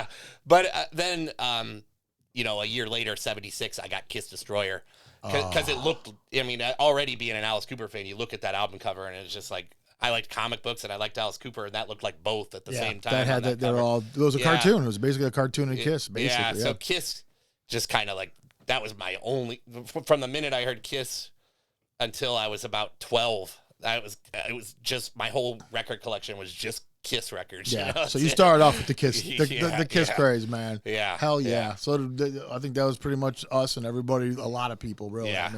Yeah. But then, a year later, 76, I got Kiss Destroyer. Because it looked, already being an Alice Cooper fan, you look at that album cover and it's just like, I liked comic books and I liked Alice Cooper, and that looked like both at the same time. It was a cartoon. It was basically a cartoon of Kiss, basically. Yeah, so Kiss just kind of like, that was my only, from the minute I heard Kiss until I was about 12, it was just, my whole record collection was just Kiss records. Yeah, so you started off with the Kiss, the Kiss craze, man. Yeah. Hell yeah. So I think that was pretty much us and everybody, a lot of people, really. Yeah.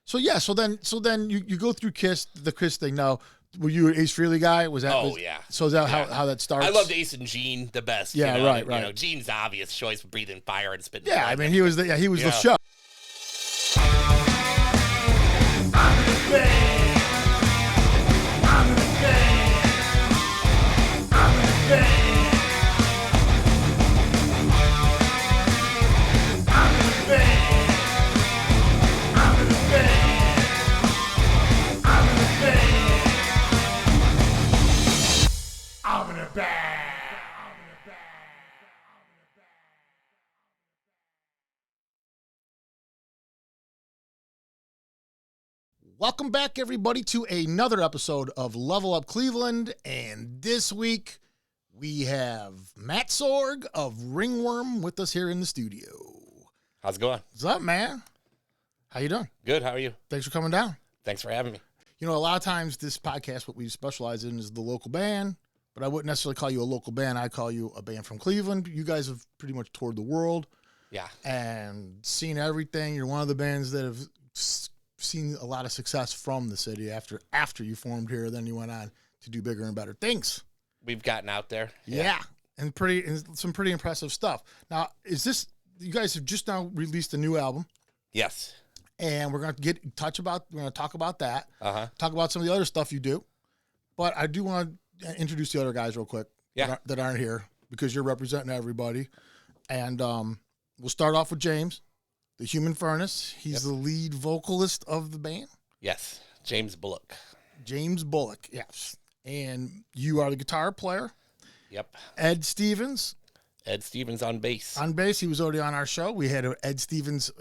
So then you go through Kiss, the Kiss thing. Now, were you an Ace Frehley guy? Yeah. So is that how that starts? I loved Ace and Gene the best. Yeah, right. Gene's obvious choice, breathing fire and spitting. Yeah, he was the show. Welcome back, everybody, to another episode of Level Up Cleveland. And this week, we have Matt Sorg of Ringworm with us here in the studio. How's it going? What's up, man? How you doing? Good. How are you? Thanks for coming down. Thanks for having me. A lot of times this podcast, what we specialize in is the local band, but I wouldn't necessarily call you a local band. I call you a band from Cleveland. You guys have pretty much toured the world. Yeah. And seen everything. You're one of the bands that have seen a lot of success from the city after you formed here. Then you went on to do bigger and better things. We've gotten out there. Yeah. And some pretty impressive stuff. Now, you guys have just now released a new album. Yes. And we're going to we're going to talk about that. Talk about some of the other stuff you do. But I do want to introduce the other guys real quick. Yeah. That aren't here because you're representing everybody. And we'll start off with James, the Human Furnace. He's the lead vocalist of the band. Yes. James Bullock. James Bullock, yes. And you are the guitar player. Yep. Ed Stevens. Ed Stevens on bass. On bass, he was already on our show. We had Ed Stevens.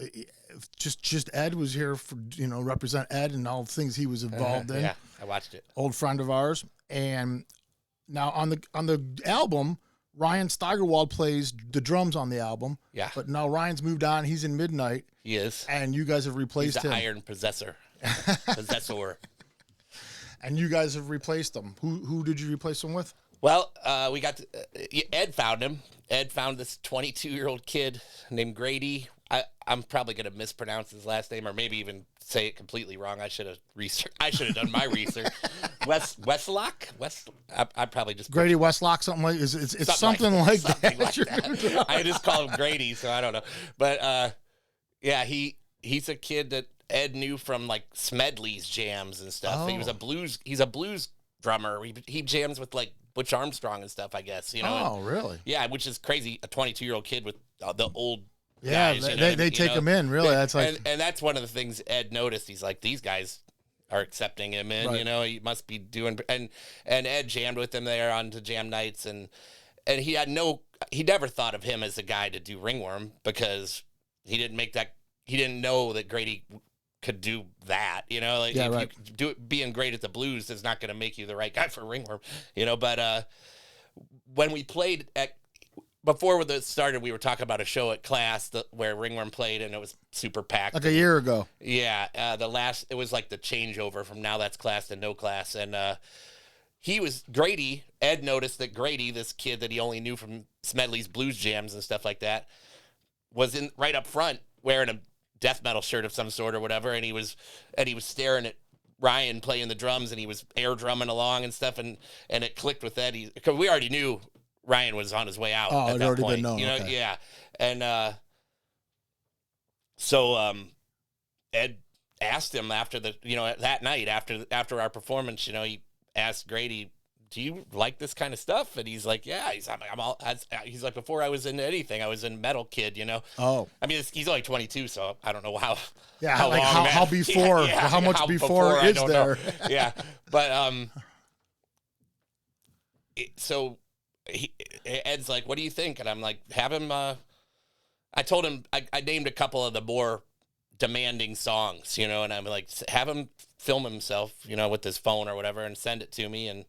Just Ed was here for represent Ed and all the things he was involved in. Yeah, I watched it. Old friend of ours. And now on the album, Ryan Steigerwald plays the drums on the album. Yeah. But now Ryan's moved on. He's in Midnight. He is. And you guys have replaced him. He's the Iron Possessor. Possessor. And you guys have replaced him. Who did you replace him with? Well, Ed found him. Ed found this 22-year-old kid named Grady. I'm probably going to mispronounce his last name or maybe even say it completely wrong. I should have done my research. Westlock? I probably just Grady Westlock, something like it's something like that. I just call him Grady, so I don't know. But he's a kid that Ed knew from like Smedley's jams and stuff. Oh. He's a blues drummer. He jams with like Butch Armstrong and stuff, I guess. Oh, really? Yeah, which is crazy. A 22-year-old kid with the old guys, they take him in. Really, that's like, and that's one of the things Ed noticed. He's like, these guys are accepting him in. Right. He must be doing. And Ed jammed with him there on to jam nights, and he never thought of him as a guy to do Ringworm because he didn't know that Grady could do that, being great at the blues is not going to make you the right guy for Ringworm, but when we played before this started, we were talking about a show at Class where Ringworm played, and it was super packed. Like a year ago. Yeah. It was like the changeover from Now That's Class to No Class. And Ed noticed that Grady, this kid that he only knew from Smedley's blues jams and stuff like that, was right up front wearing a death metal shirt of some sort or whatever, and he was staring at Ryan playing the drums, and he was air drumming along and stuff, and it clicked with Ed. Because we already knew Ryan was on his way out. Oh, at it that already point, been known. Okay. Yeah, and so Ed asked him after that night after our performance, he asked Grady, do you like this kind of stuff? And he's like, yeah. He's like, before I was into anything, I was in Metal Kid, Oh. I mean, he's only 22, so I don't know how. Yeah, how much before is there? Yeah, but so Ed's like, what do you think? And I'm like, have him, I told him, I named a couple of the more demanding songs, and I'm like, have him film himself, with his phone or whatever and send it to me and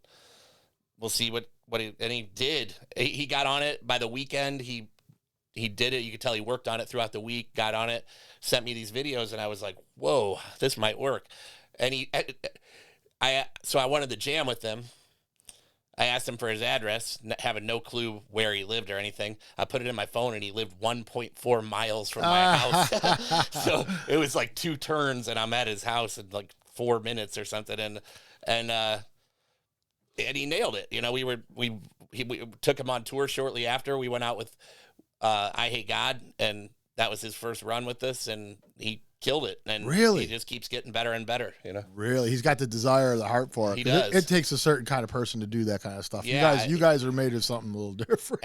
we'll see what and he did. He got on it by the weekend. He did it. You could tell he worked on it throughout the week, got on it, sent me these videos, and I was like, whoa, this might work. And so I wanted to jam with him. I asked him for his address, having no clue where he lived or anything. I put it in my phone, and he lived 1.4 miles from my house. So it was like 2 turns, and I'm at his house in like 4 minutes or something. And he nailed it. We took him on tour shortly after. We went out with I Hate God, and that was his first run with us, and he killed it. And really, he just keeps getting better and better. Really, he's got the desire, the heart for it. He does. It takes a certain kind of person to do that kind of stuff. Yeah, you guys are made of something a little different.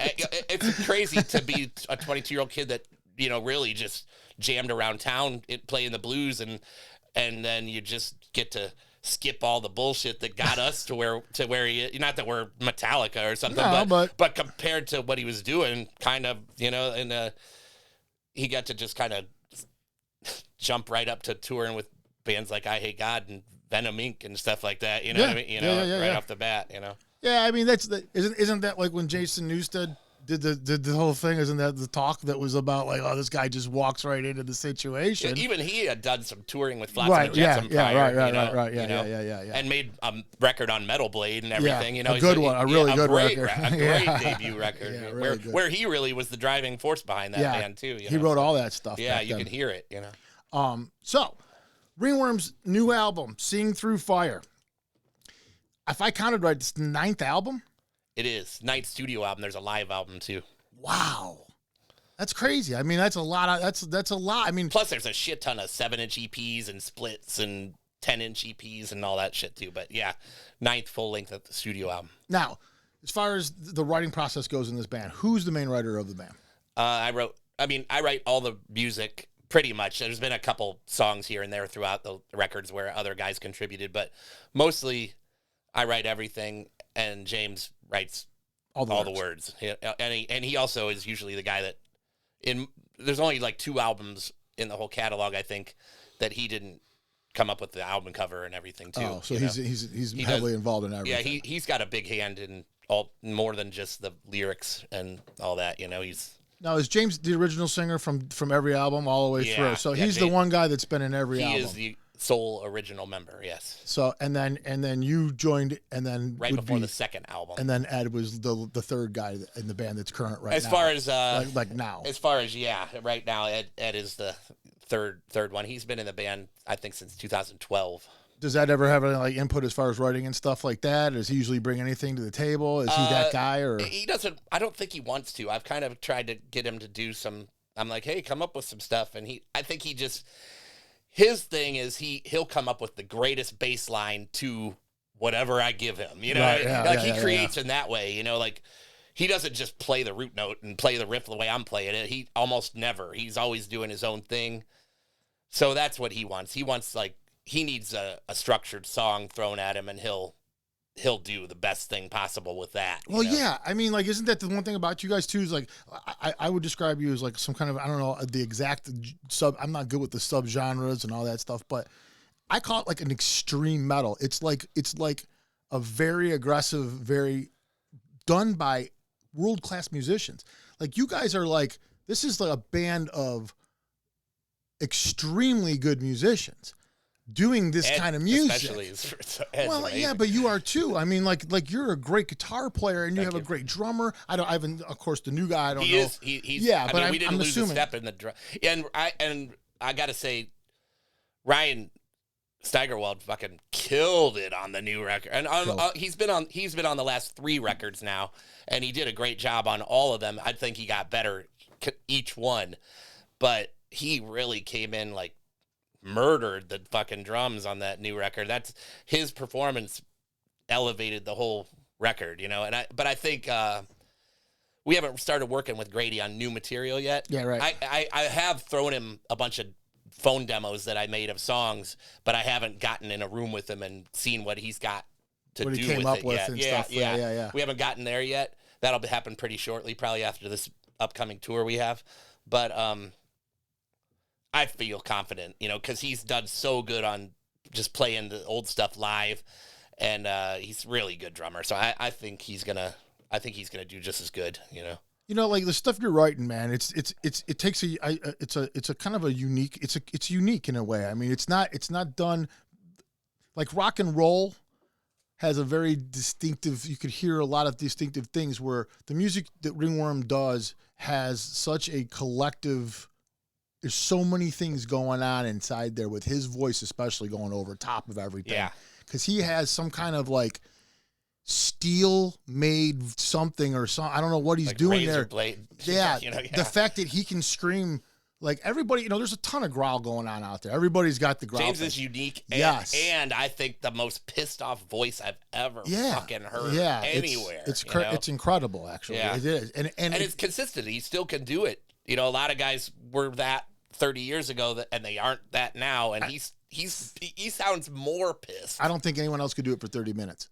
It's crazy to be a 22-year-old kid that really just jammed around town playing the blues, and then you just get to skip all the bullshit that got us to where he, not that we're Metallica or something, but compared to what he was doing, kind of, and he got to just kind of jump right up to touring with bands like I Hate God and Venom Inc. and stuff like that. What I mean? Right off the bat. Yeah, I mean isn't that like when Jason Newsted did the whole thing? Isn't that the talk that was about like, oh, this guy just walks right into the situation? Yeah, even he had done some touring with Flotsam and Jetsam prior, right, yeah, and made a record on Metal Blade and everything. Yeah, a good one, a really good record, a great debut record, really where he really was the driving force behind that band too. He wrote all that stuff. Yeah, you can hear it. So Ringworm's new album, Seeing Through Fire. If I counted right, it's the 9th album. It is 9th studio album. There's a live album too. Wow, that's crazy. I mean, that's a lot. That's a lot. I mean, plus there's a shit ton of 7-inch EPs and splits and 10-inch EPs and all that shit too. But yeah, 9th full length of the studio album. Now, as far as the writing process goes in this band, who's the main writer of the band? I write all the music pretty much. There's been a couple songs here and there throughout the records where other guys contributed, but mostly I write everything, and James writes all the words. And he also is usually the guy that there's only like 2 albums in the whole catalog, I think, that he didn't come up with the album cover and everything too. Oh, so he's heavily involved in everything. Yeah, he's got a big hand in more than just the lyrics and all that. Now, is James the original singer from every album all the way through? So he's the one guy that's been in every album. He is the sole original member, yes. So and then you joined, and then right before the second album, and then Ed was the third guy in the band that's current right now. As far as like now, as far as right now, Ed is the third one. He's been in the band I think since 2012. Does that ever have any like input as far as writing and stuff like that? Does he usually bring anything to the table? Is he that guy, or he doesn't? I don't think he wants to. I've kind of tried to get him to do some. I'm like, hey, come up with some stuff, and I think he just. His thing is he'll come up with the greatest bass line to whatever I give him. He creates in that way. Like he doesn't just play the root note and play the riff the way I'm playing it. He almost never. He's always doing his own thing. So that's what he wants. He wants he needs a structured song thrown at him, and he'll do the best thing possible with that. Well, yeah. I mean, like, isn't that the one thing about you guys too? Is like, I would describe you as like some kind of, I don't know the exact sub. I'm not good with the subgenres and all that stuff, but I call it like an extreme metal. It's like a very aggressive, very done by world-class musicians. Like you guys are like, this is like a band of extremely good musicians doing this kind of music. Well, yeah, but you are too. I mean, like you're a great guitar player, and you have a great drummer. I haven't, of course, the new guy. I don't know. He's but we didn't lose assuming. a step in the drum. And I got to say, Ryan Steigerwald fucking killed it on the new record, and he's been on the last 3 records now, and he did a great job on all of them. I think he got better each one, but he really came in like murdered the fucking drums on that new record. That's his performance elevated the whole record, but I think we haven't started working with Grady on new material yet. Yeah, right. I have thrown him a bunch of phone demos that I made of songs, but I haven't gotten in a room with him and seen what he's got to do with it yet. Yeah. We haven't gotten there yet. that'll happen pretty shortly, probably after this upcoming tour we have. But I feel confident, you know, because he's done so good on just playing the old stuff live, and he's really good drummer. So I think he's gonna do just as good, you know. You know, like the stuff you're writing, man. It's a kind of a unique. It's unique in a way. I mean, it's not done like rock and roll has a very distinctive. You could hear a lot of distinctive things where the music that Ringworm does has such a collective. There's so many things going on inside there with his voice, especially going over top of everything. Yeah, because he has some kind of like steel made something or something. I don't know what he's like doing razor there. Blade. Yeah, You know, yeah. The fact that he can scream like everybody, you know, there's a ton of growl going on out there. Everybody's got the growl. James thing. is unique. Yes. And I think the most pissed off voice I've ever fucking heard anywhere. It's incredible, actually. Yeah. It is. And it's consistent. He still can do it. You know, a lot of guys were that 30 years ago and they aren't that now. And he sounds more pissed. I don't think anyone else could do it for 30 minutes.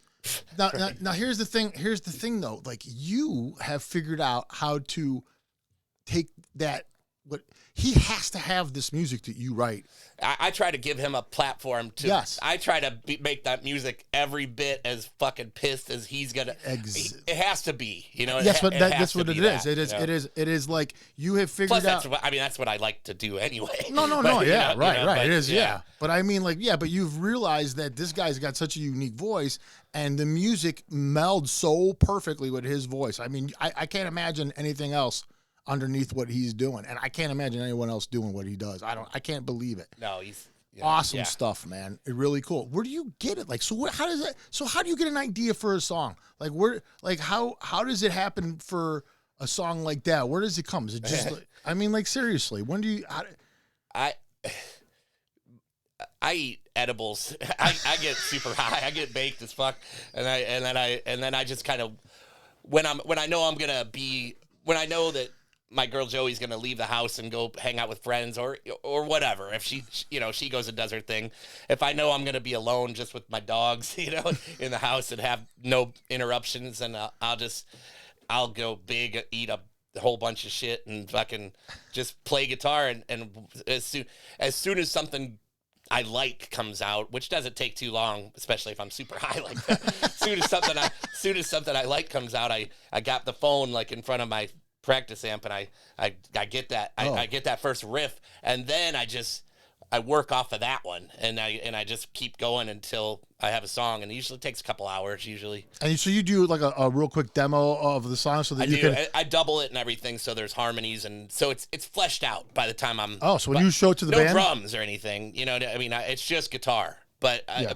Now here's the thing. Here's the thing, though. Like, you have figured out how to take that. What he has to have this music that you write. I try to give him a platform to. Yes. I try to make that music every bit as fucking pissed as he's gonna. It has to be, you know. Yes, but that's what it is. It is. You know? It is like you have figured Plus, out. that's what I like to do anyway. No. But, Yeah, you know, right. But, It is. Yeah. But I mean, like, yeah. But you've realized that this guy's got such a unique voice, and the music melds so perfectly with his voice. I mean, I can't imagine anything else underneath what he's doing, and I can't imagine anyone else doing what he does. I can't believe it. No, he's awesome stuff, man. Really cool. Where do you get it? Like, how do you get an idea for a song? Like, how does it happen for a song like that? Where does it come? Is it just like, I mean, like, seriously, when do you? I eat edibles. I get super high. I get baked as fuck, and then I just kind of when I know that my girl Joey's gonna leave the house and go hang out with friends or whatever. If she goes and does her thing. If I know I'm gonna be alone just with my dogs, you know, in the house and have no interruptions, and I'll go big, eat a whole bunch of shit, and fucking just play guitar. And as soon as something I like comes out, which doesn't take too long, especially if I'm super high like that. As soon as something I like comes out, I got the phone like in front of my practice amp, and I get that I get that first riff, and then I work off of that one, and I just keep going until I have a song, and it usually takes a couple hours usually. And so you do like a real quick demo of the song, so that I double it and everything, so there's harmonies, and so it's fleshed out by the time I'm. Oh, so when you show it to the band, no drums or anything, you know. I mean, it's just guitar, but I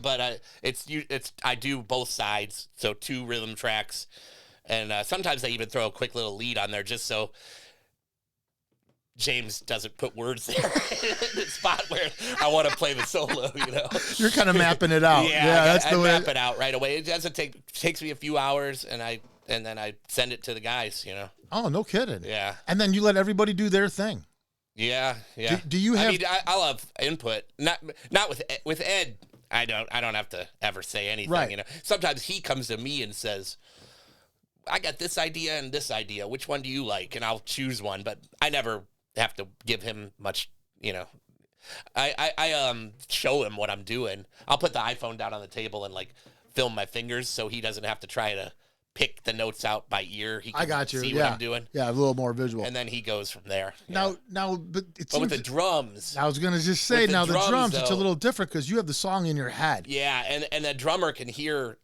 do both sides, so 2 rhythm tracks. And sometimes they even throw a quick little lead on there just so James doesn't put words there in the spot where I want to play the solo, you know. You're kind of mapping it out. That's the way. I map it out right away. It doesn't takes me a few hours, and then I send it to the guys, you know. Oh, no kidding. Yeah. And then you let everybody do their thing. Yeah. Do you have? I mean, I'll have input. Not with Ed. I don't have to ever say anything. Right. You know. Sometimes he comes to me and says, I got this idea and this idea. Which one do you like? And I'll choose one, but I never have to give him much, you know. I show him what I'm doing. I'll put the iPhone down on the table and like film my fingers so he doesn't have to try to pick the notes out by ear. He can I got you. See what I'm doing. Yeah, a little more visual. And then he goes from there. But with the drums. I was gonna just say the drums, though, it's a little different because you have the song in your head. Yeah, and the drummer can hear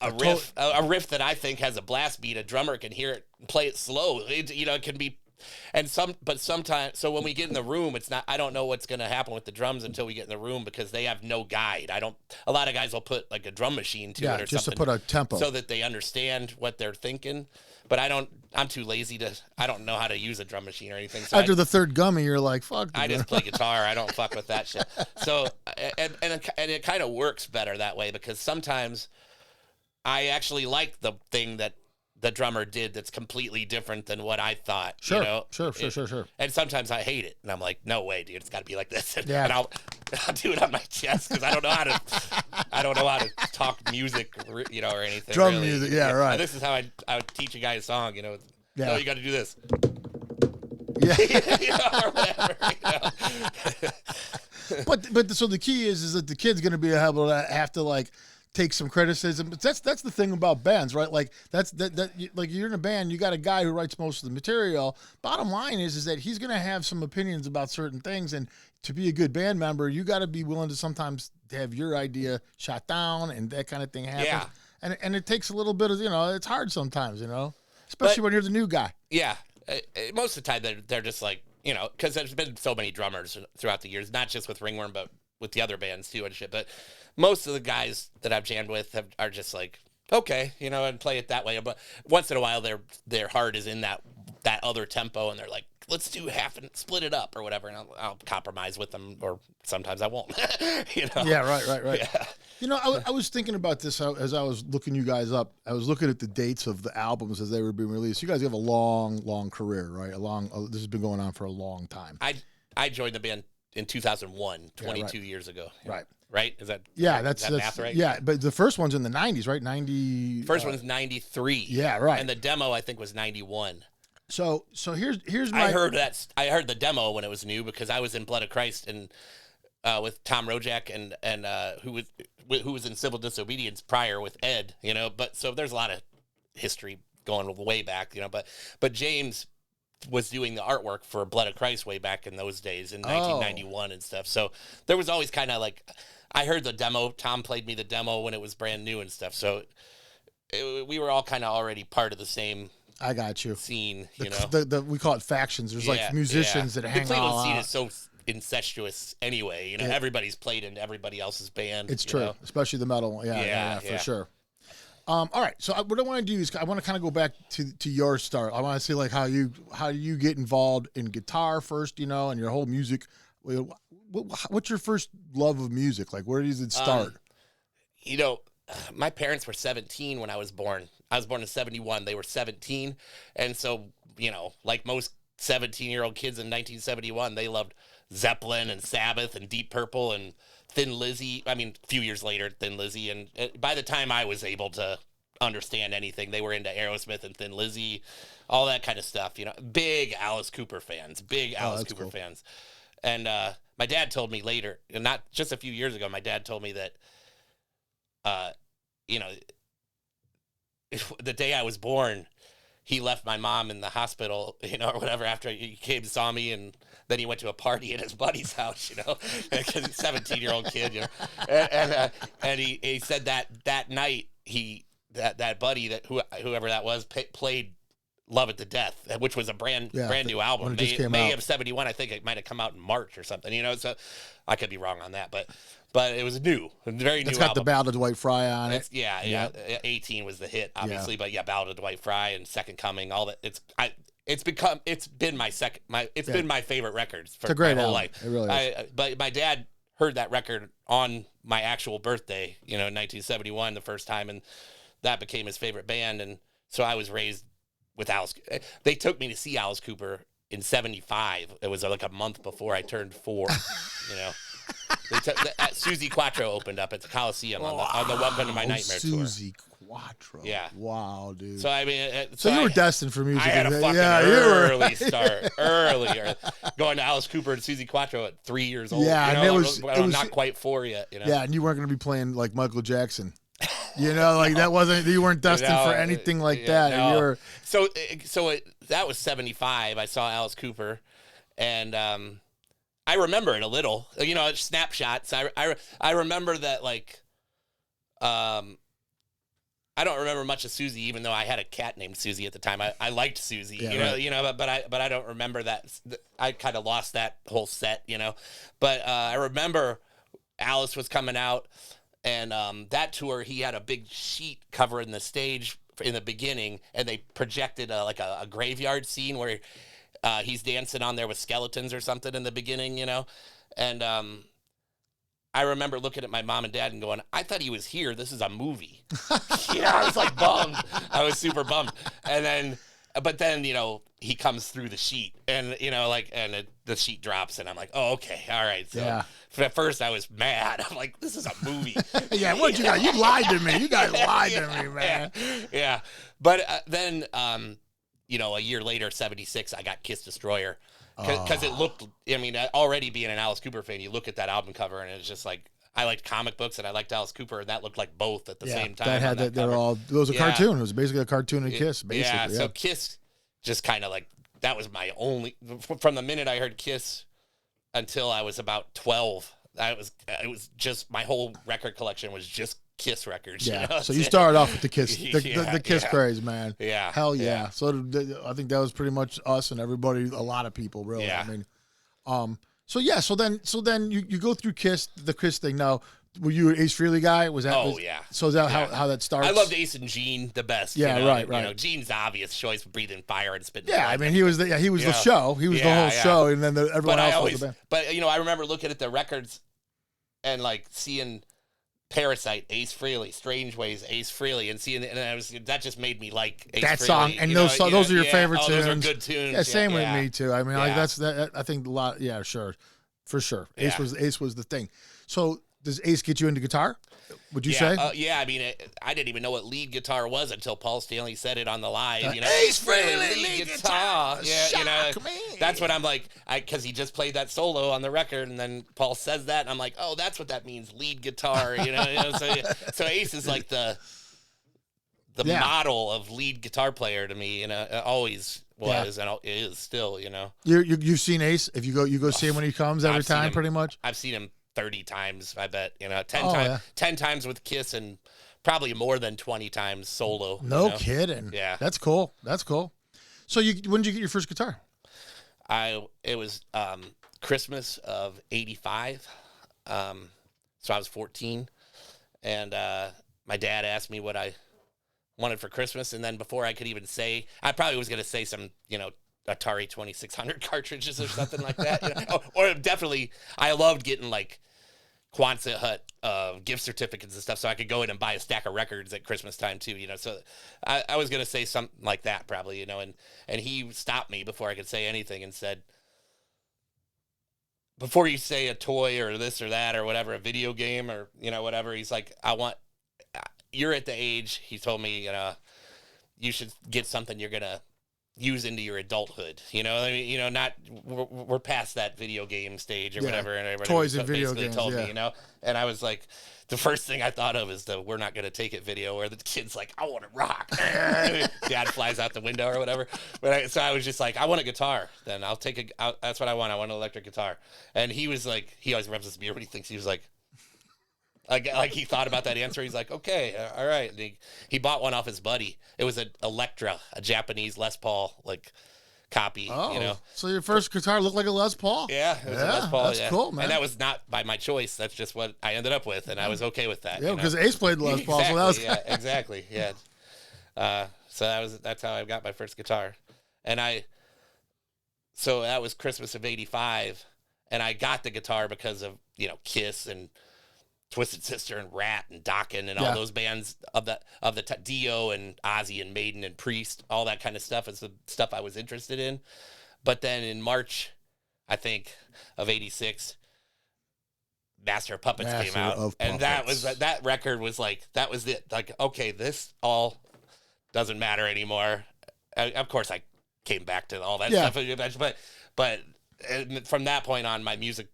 a riff that I think has a blast beat. A drummer can hear it and play it slow. It can be, but sometimes. So when we get in the room, it's not. I don't know what's going to happen with the drums until we get in the room because they have no guide. A lot of guys will put like a drum machine to it or just something, to put a tempo so that they understand what they're thinking. But I don't. I'm too lazy to. I don't know how to use a drum machine or anything. So after the third gummy, you're like, fuck. I just play guitar. I don't fuck with that shit. So and it kind of works better that way because sometimes I actually like the thing that the drummer did that's completely different than what I thought. Sure, you know? sure. And sometimes I hate it, and I'm like, no way, dude, it's got to be like this. And, Yeah. and I'll do it on my chest because I don't know how to talk music, or anything. Drum really. music, yeah, right. And this is how I would teach a guy a song. Yeah. No, you got to do this. Yeah. Or whatever. But so the key is that the kid's going to be able to have to like take some criticism. But that's the thing about bands, right? Like like you're in a band, you got a guy who writes most of the material. Bottom line is that he's going to have some opinions about certain things, and to be a good band member, you got to be willing to sometimes have your idea shot down and that kind of thing happen. Yeah. And it takes a little bit of, it's hard sometimes, especially when you're the new guy. Yeah. Most of the time they're just like, because there's been so many drummers throughout the years, not just with Ringworm, but with the other bands too and shit. But most of the guys that I've jammed with are just like, okay, and play it that way. But once in a while, their heart is in that other tempo, and they're like, let's do half and split it up or whatever, and I'll compromise with them, or sometimes I won't. Yeah, right. Yeah. I was thinking about this as I was looking you guys up. I was looking at the dates of the albums as they were being released. You guys have a long career, right? This has been going on for a long time. I joined the band in 2001, 22 years ago. Right. Right? Is that that's math right? Yeah, but the first one's in the 90s, right? 90. First one's 93. Yeah, right. And the demo I think was 91. So here's my. I heard the demo when it was new because I was in Blood of Christ and with Tom Rojak and who was in Civil Disobedience prior with Ed, But so there's a lot of history going way back, But James was doing the artwork for Blood of Christ way back in those days in 1991 and stuff. So there was always kind of like, I heard the demo. Tom played me the demo when it was brand new and stuff. So we were all kind of already part of the same. I got you. Scene, we call it factions. There's like musicians that hang out. The Cleveland scene is so incestuous anyway. Everybody's played in everybody else's band. It's true, especially the metal one. Yeah, for sure. All right, so what I want to do is I want to kind of go back to your start. I want to see like how you get involved in guitar first, and your whole music. What's your first love of music? Like, where does it start? My parents were 17 when I was born. I was born in 71. They were 17. And so, like most 17-year-old kids in 1971, they loved Zeppelin and Sabbath and Deep Purple and Thin Lizzy. I mean, a few years later, Thin Lizzy. And by the time I was able to understand anything, they were into Aerosmith and Thin Lizzy, all that kind of stuff. Big Alice Cooper fans, fans. And my dad told me later, and not just a few years ago, my dad told me that, the day I was born, he left my mom in the hospital, or whatever, after he came and saw me, and then he went to a party at his buddy's house, because he's a 17-year-old kid, and he said that night that buddy, whoever that was, played Love It to Death, which was a brand new album. May of 71, I think it might have come out in March or something, so I could be wrong on that, but it was very new. It's got album. the Ballad of Dwight Fry on it. Yeah. 18 was the hit, obviously, but Ballad of Dwight Fry and Second Coming, all that. It's been my favorite records for my whole life. It really is. But my dad heard that record on my actual birthday, in 1971 the first time, and that became his favorite band, and so I was raised with Alice. They took me to see Alice Cooper in 75. It was like a month before I turned 4, Susie Quattro opened up at the Coliseum on the Welcome to My Nightmare tour. Susie Quattro. Yeah. Wow, dude. So I mean, so you were destined for music. I had a fucking early start, earlier, going to Alice Cooper and Susie Quattro at 3 years old. Yeah, and it was not quite 4 yet. Yeah, and you weren't going to be playing like Michael Jackson. That wasn't. You weren't destined for anything like that. No. And you were. That was 75. I saw Alice Cooper, and I remember it a little. Snapshots. I remember that I don't remember much of Susie, even though I had a cat named Susie at the time. I liked Susie, but I don't remember that. I kind of lost that whole set, But I remember Alice was coming out, and that tour, he had a big sheet covering the stage in the beginning, and they projected a graveyard scene where he's dancing on there with skeletons or something in the beginning, And I remember looking at my mom and dad and going, I thought he was here. This is a movie. I was like bummed. I was super bummed. But then, he comes through the sheet and, the sheet drops and I'm like, oh, okay. All right. So at first I was mad. I'm like, this is a movie. Yeah. What you got? You lied to me. You guys lied to me, man. Yeah. But then, a year later, 76, I got Kiss Destroyer. Because it looked, already being an Alice Cooper fan, you look at that album cover and it's just like, I liked comic books and I liked Alice Cooper, and that looked like both at the same time. It was a cartoon. It was basically a cartoon of Kiss, basically. Yeah, so Kiss just kind of like, that was my only, from the minute I heard Kiss until I was about 12, it was just, my whole record collection was just Kiss records. Yeah. So you started off with the Kiss, the Kiss craze, man. Yeah. Hell yeah. So I think that was pretty much us and everybody, a lot of people, really. Yeah. So then you go through the Kiss thing. Now, were you an Ace Frehley guy? Yeah. So is that how that starts? I loved Ace and Gene the best. Yeah, right. Gene's obvious choice, breathing fire and spitting. Yeah, blood. He was the show. He was the whole show, and then everyone else was the band. But I remember looking at the records and like seeing Parasite, Ace Frehley, Strange Ways, Ace Frehley, and that just made me like Ace that Frehley, song. And those are your favorite tunes. Those are good tunes. Yeah, same with me too. I mean, I think a lot. Yeah, sure, for sure. Ace was the thing. So does Ace get you into guitar? Would you say? I didn't even know what lead guitar was until Paul Stanley said it on the live. Ace Frehley lead guitar. Yeah, that's what I'm like, because he just played that solo on the record, and then Paul says that, and I'm like, oh, that's what that means, lead guitar. So Ace is like the model of lead guitar player to me. Always was and is still. You've seen Ace. If you go see him when he comes every time, pretty much. I've seen him 30 times, I bet, 10 times with Kiss and probably more than 20 times solo. No kidding. Yeah. That's cool. So when did you get your first guitar? It was Christmas of 85. So I was 14 and my dad asked me what I wanted for Christmas, and then before I could even say, I probably was going to say some, Atari 2600 cartridges or something like that. Or definitely, I loved getting like Quonset Hut gift certificates and stuff, so I could go in and buy a stack of records at Christmas time too. So I was gonna say something like that probably. And he stopped me before I could say anything and said, before you say a toy or this or that or whatever, a video game or whatever, he's like, you're at the age, he told me, you should get something you're gonna use into your adulthood, not we're past that video game stage or whatever. And toys and video games. Told me, and I was like, the first thing I thought of is the "we're not gonna take it" video, where the kid's like, "I want to rock." Dad flies out the window or whatever. So I was just like, I want a guitar. Then I'll take that's what I want. I want an electric guitar. And he was like, he always rubs his beard when he thinks, he was like he thought about that answer. He's like, okay, all right. And he bought one off his buddy. It was an Electra, a Japanese Les Paul copy. Oh, so your first guitar looked like a Les Paul? Yeah, it was a Les Paul. That's cool, man. And that was not by my choice. That's just what I ended up with, and I was okay with that. Yeah, because Ace played Les Paul, exactly, so that was exactly. Yeah. So that's how I got my first guitar, so that was Christmas of '85, and I got the guitar because of Kiss and Twisted Sister and Rat and Dokken and all those bands of the Dio and Ozzy and Maiden and Priest, all that kind of stuff is the stuff I was interested in. But then in March, I think, of '86, Master of Puppets came out, and that record was like, that was it. Like, okay, this all doesn't matter anymore. Of course, I came back to all that stuff, but from that point on, my music,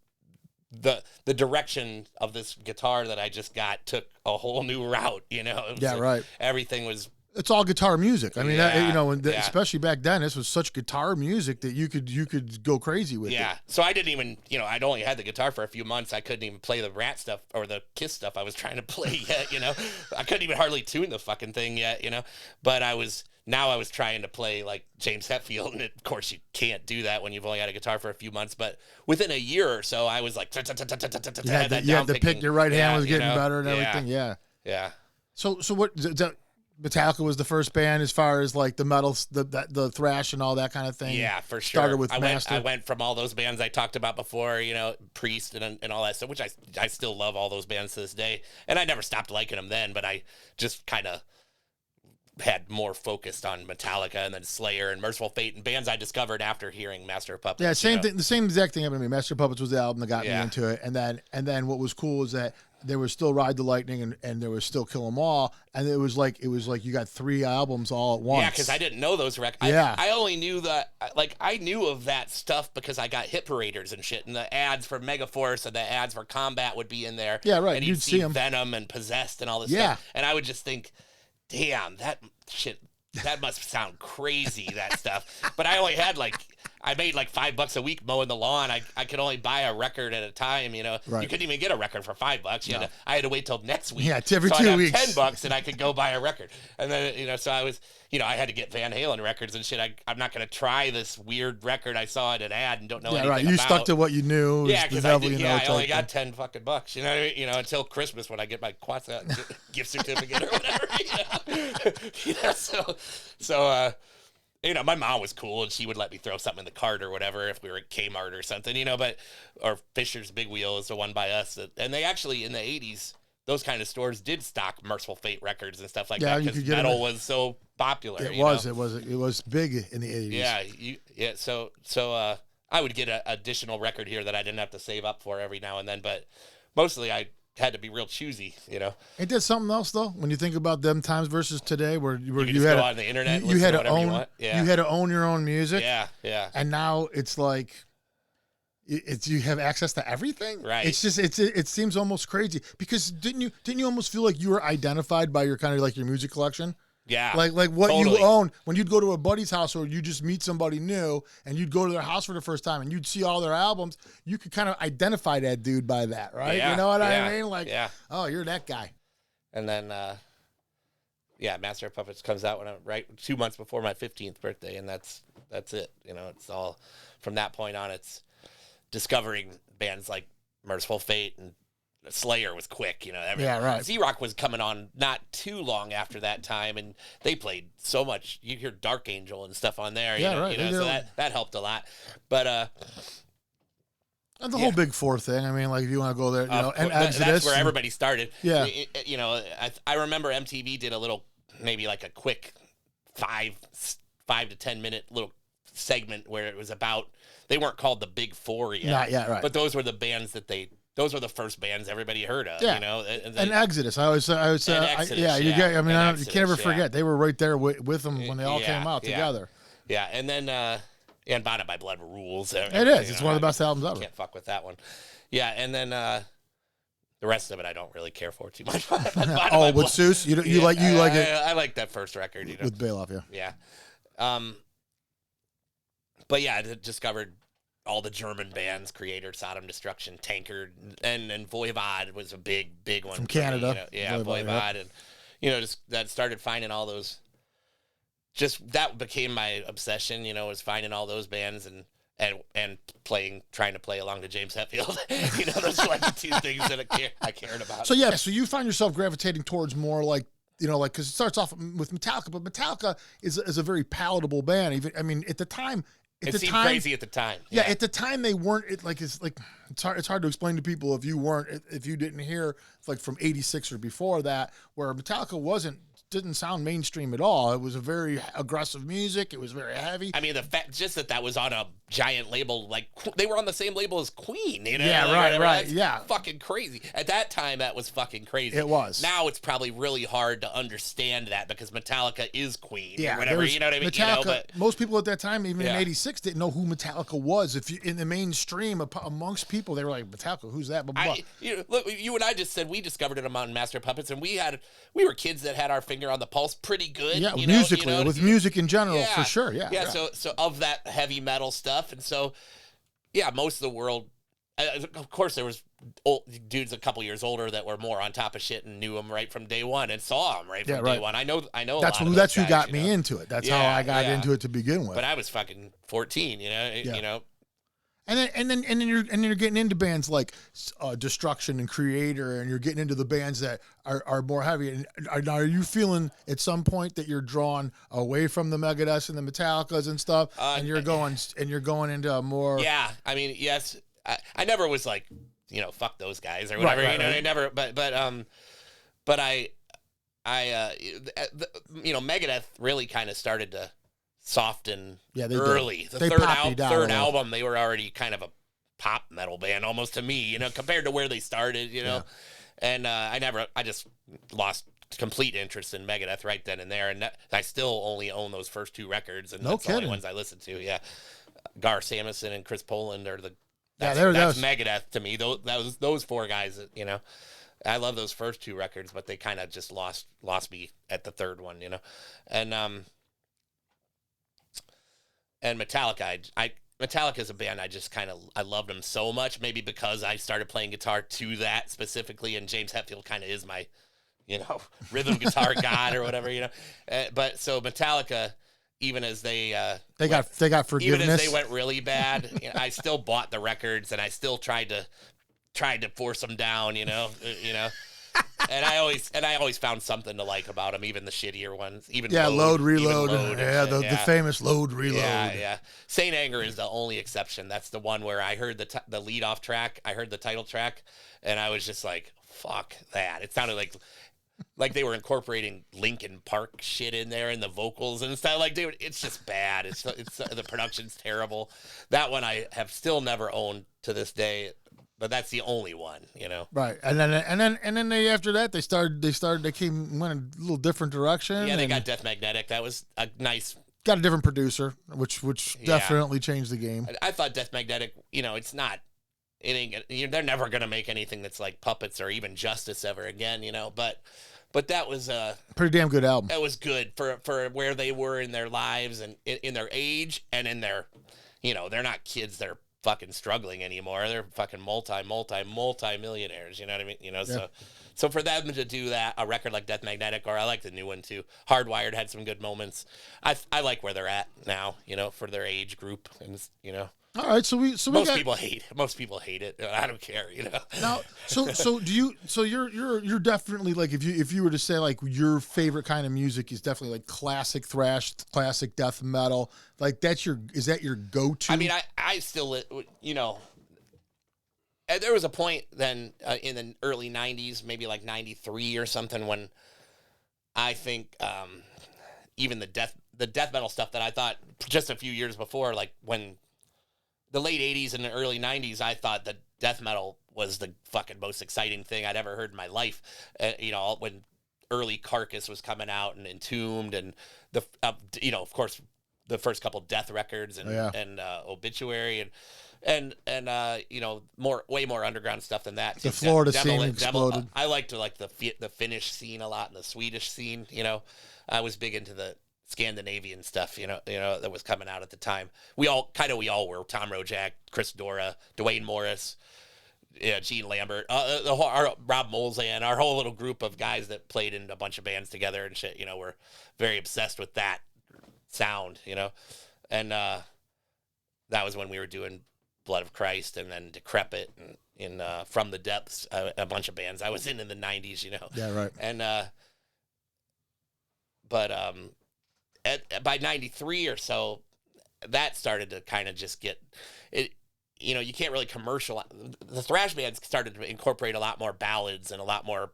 the direction of this guitar that I just got took a whole new route. Right. Everything was. It's all guitar music. I mean, especially back then, this was such guitar music that you could go crazy with. Yeah. So I didn't even, I'd only had the guitar for a few months. I couldn't even play the Rat stuff or the Kiss stuff I was trying to play yet. I couldn't even hardly tune the fucking thing yet. But I was trying to play like James Hetfield, and of course you can't do that when you've only had a guitar for a few months. But within a year or so, I was like, you had to pick, your right hand was getting better and everything. Yeah. Yeah. So what? Metallica was the first band as far as like the metal, the thrash and all that kind of thing. Yeah, for sure. Started with Master. I went from all those bands I talked about before, Priest and all that stuff, which I still love all those bands to this day. And I never stopped liking them then, but I just kind of had more focused on Metallica and then Slayer and Merciful Fate and bands I discovered after hearing Master of Puppets. Yeah, same thing. The same exact thing happened to me. Master of Puppets was the album that got me into it, and then what was cool is that there was still Ride the Lightning and there was still Kill 'Em All, and it was like you got 3 albums all at once. Yeah, because I didn't know those records. Yeah, I only knew that, I knew of that stuff because I got hit paraders and shit, and the ads for Megaforce and the ads for Combat would be in there. Yeah, right. And you'd see Venom and Possessed and all this stuff, and I would just think, damn, that shit. That must sound crazy, that stuff. But I only had I made like $5 a week mowing the lawn. I could only buy a record at a time, Right. You couldn't even get a record for $5. I had to wait till next week. Yeah, every so 2 I'd have weeks. $10 and I could go buy a record. And then, so I was, I had to get Van Halen records and shit. I'm not going to try this weird record I saw in an ad and don't know anything about. You stuck to what you knew. Yeah, because I only got $10 fucking bucks, until Christmas when I get my Quasa gift certificate or whatever, So, my mom was cool and she would let me throw something in the cart or whatever if we were at Kmart or something, or Fisher's Big Wheel is the one by us. And they actually, in the 80s, those kind of stores did stock Merciful Fate records and stuff like that because metal was so popular. It was big in the 80s. Yeah. So I would get an additional record here that I didn't have to save up for every now and then, but mostly I had to be real choosy, It did something else though when you think about them times versus today, where you had to go on the internet, you had to own, you had to own your own music. Yeah. And now it's like you have access to everything. Right. It's just it seems almost crazy because didn't you almost feel like you were identified by your kind of like your music collection? Yeah. Like what totally. you own when you'd go to a buddy's house or you just meet somebody new and you'd go to their house for the first time and you'd see all their albums, you could kind of identify that dude by that, right? Yeah, you know what yeah, I mean? Like, oh, you're that guy. And then, Master of Puppets comes out right 2 months before my 15th birthday, and that's it. It's all from that point on. It's discovering bands like Merciful Fate and Slayer was quick, right. Z-Rock was coming on not too long after that time, and they played so much. You hear Dark Angel and stuff on there, right. So that helped a lot. But and the whole Big Four thing. I mean, like if you want to go there, and Exodus. That's where everybody started. Yeah. I remember MTV did a little, maybe like a quick 5 to 10 minute little segment where it was about. They weren't called the Big Four yet. Not yet, right? But those were the bands those were the first bands everybody heard of. And Exodus. I always say, you can't ever forget they were right there with them when they all came out together. Yeah, and then and Bonded by Blood rules. It is. It's one of the best albums ever. Can't fuck with that one. Yeah, and then the rest of it I don't really care for too much. With Seuss, you like it. I like that first record, with Bailoff, yeah. But yeah, I discovered all the German bands, Creator, Sodom Destruction, Tankard, and Voivod was a big one. From Canada. Voivod. And, just that started finding all those. Just that became my obsession, was finding all those bands and trying to play along to James Hetfield. Those are like the two things that I cared about. So, so you find yourself gravitating towards more like, because it starts off with Metallica, but Metallica is a very palatable band. At the time, it seemed crazy at the time. Yeah, at the time they weren't. It's hard to explain to people if you didn't hear from '86 or before that, where Metallica didn't sound mainstream at all. It was a very aggressive music. It was very heavy. I mean, the fact just that was on a giant label, they were on the same label as Queen. Yeah, right. That's fucking crazy. At that time, that was fucking crazy. It was. Now it's probably really hard to understand that because Metallica is Queen. Yeah, or whatever. You know what I mean? Metallica. Most people at that time, even in '86, didn't know who Metallica was. If you in the mainstream amongst people, they were like, Metallica, who's that? Blah, blah, blah. Look, you and I just said we discovered it on Master of Puppets, and we were kids that had our finger on the pulse pretty good. Yeah, musically, with music in general, for sure. Yeah. So of that heavy metal stuff, and so. Yeah, most of the world. Of course, there was old dudes a couple years older that were more on top of shit and knew them right from day one and saw them right from day one. I know. That's who got me into it. That's how I got into it to begin with. But I was fucking 14, you know. And then you're getting into bands like Destruction and Creator, and you're getting into the bands that are more heavy. And are you feeling at some point that you're drawn away from the Megadeths and the Metallicas and stuff, and you're going into a more I mean, yes, I never was like, fuck those guys or whatever. Right. I never, but Megadeth really kind of started to soften early. Did. The third album, they were already kind of a pop metal band almost to me, compared to where they started, and I just lost complete interest in Megadeth right then and there, and I still only own those first 2 records, and that's the only ones I listen to. Yeah, Gar Samuelson and Chris Poland are that's Megadeth to me. Those 4 guys, I love those first 2 records, but they kind of just lost me at the third one, and Metallica, Metallica is a band I loved them so much, maybe because I started playing guitar to that specifically, and James Hetfield kind of is my, rhythm guitar god or whatever, but so Metallica, even as they got forgiveness, even as they went really bad, I still bought the records and I still tried to force them down, And I always found something to like about them, even the shittier ones. Load, Reload. The famous Load, Reload. Yeah. Saint Anger is the only exception. That's the one where I heard the lead off track. I heard the title track, and I was just like, "Fuck that!" It sounded like they were incorporating Linkin Park shit in there and the vocals and stuff. Like, dude, it's just bad. It's the production's terrible. That one I have still never owned to this day. But that's the only one, Right, and then they after that they went a little different direction. Yeah, they got Death Magnetic. That was a nice. Got a different producer, which definitely changed the game. I thought Death Magnetic, it's not. They're never gonna make anything that's like Puppets or even Justice ever again, But that was a pretty damn good album. That was good for where they were in their lives and in their age and in their, they're not kids. They're fucking struggling anymore. They're fucking multi-millionaires. You know what I mean? Yeah. So for them to do that, a record like Death Magnetic, or I like the new one too. Hardwired had some good moments. I like where they're at now. For their age group, and All right, so most people hate it. I don't care. Now, so do you? So you're definitely like if you were to say like your favorite kind of music is definitely like classic thrash, classic death metal. Like is that your go-to? I mean, I still there was a point then in the early 90s, maybe like 93 or something, when I think even the death metal stuff that I thought just a few years before, like when the late 80s and the early 90s, I thought that death metal was the fucking most exciting thing I'd ever heard in my life. When early Carcass was coming out and Entombed and the of course the first couple Death records and Obituary and way more underground stuff than that. The Florida scene exploded. I liked the Finnish scene a lot and the Swedish scene. I was big into the Scandinavian stuff, that was coming out at the time. We all were. Tom Rojak, Chris Dora, Dwayne Morris, Gene Lambert, our Rob Molzan, our whole little group of guys that played in a bunch of bands together and shit. We're very obsessed with that sound, and that was when we were doing Blood of Christ and then Decrepit and From the Depths, a bunch of bands I was in the 90s, Yeah, right. And by 93 or so, that started to kind of just get it. You can't really commercialize. The thrash bands started to incorporate a lot more ballads and a lot more,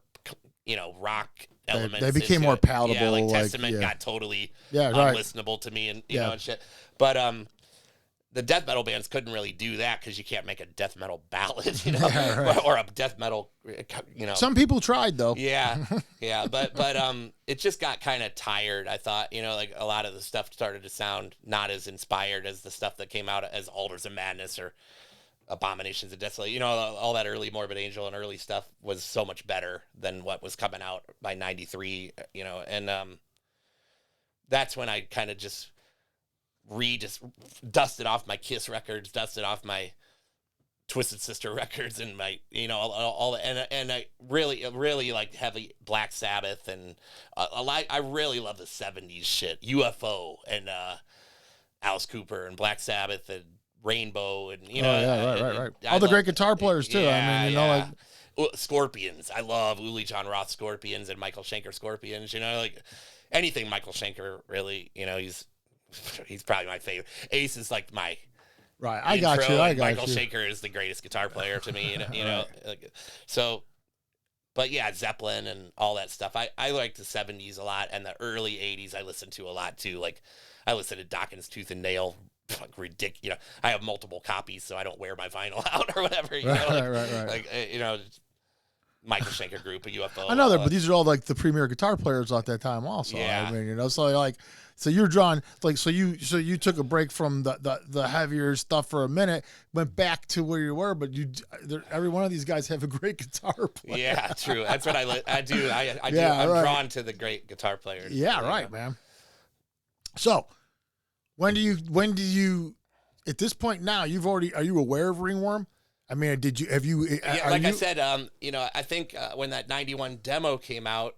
rock elements. They became more palatable. Yeah, like Testament got totally unlistenable to me and and shit. But the death metal bands couldn't really do that because you can't make a death metal ballad, or a death metal, Some people tried though. Yeah, but it just got kind of tired. I thought, like a lot of the stuff started to sound not as inspired as the stuff that came out as Altars of Madness or Abominations of Desolation. All that early Morbid Angel and early stuff was so much better than what was coming out by 93. And that's when I kind of just dusted off my Kiss records, dusted off my Twisted Sister records, and my all and I really like heavy Black Sabbath and I really love the 70s shit, UFO and Alice Cooper and Black Sabbath and Rainbow, and right. All the great guitar players too. Yeah, I mean, like Scorpions. I love Uli John Roth Scorpions and Michael Schenker Scorpions. Like anything Michael Schenker, really. He's probably my favorite. Ace is like my right. I got you. Michael Schenker is the greatest guitar player to me. So. But yeah, Zeppelin and all that stuff. I like the 70s a lot, and the early 80s I listened to a lot too. Like I listened to Dawkins Tooth and Nail, like ridiculous. I have multiple copies, so I don't wear my vinyl out or whatever. Right. Like Michael Schenker Group, a UFO. I know that, but these are all like the premier guitar players at that time, also. Yeah. I mean, so like. So you're drawn like so you took a break from the heavier stuff for a minute, went back to where you were, but every one of these guys have a great guitar player. Yeah, true. That's what I do. I do. I'm drawn to the great guitar players. Yeah, right, man. So when do you at this point now are you aware of Ringworm? I mean, I said, I think when that 91 demo came out.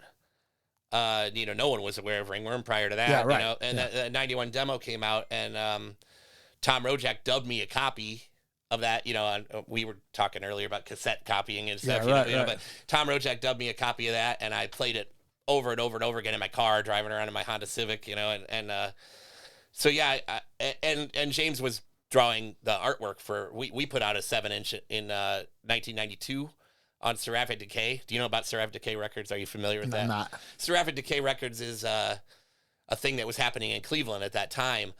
No one was aware of Ringworm prior to that. Yeah, right. And that 91 demo came out, and Tom Rojak dubbed me a copy of that. We were talking earlier about cassette copying and stuff. But Tom Rojak dubbed me a copy of that, and I played it over and over and over again in my car, driving around in my Honda Civic. So yeah, and James was drawing the artwork for. We put out a 7-inch in 1992. On Seraphic Decay. Do you know about Seraphic Decay Records? Are you familiar with that? I'm not. Seraphic Decay Records is a thing that was happening in Cleveland at that time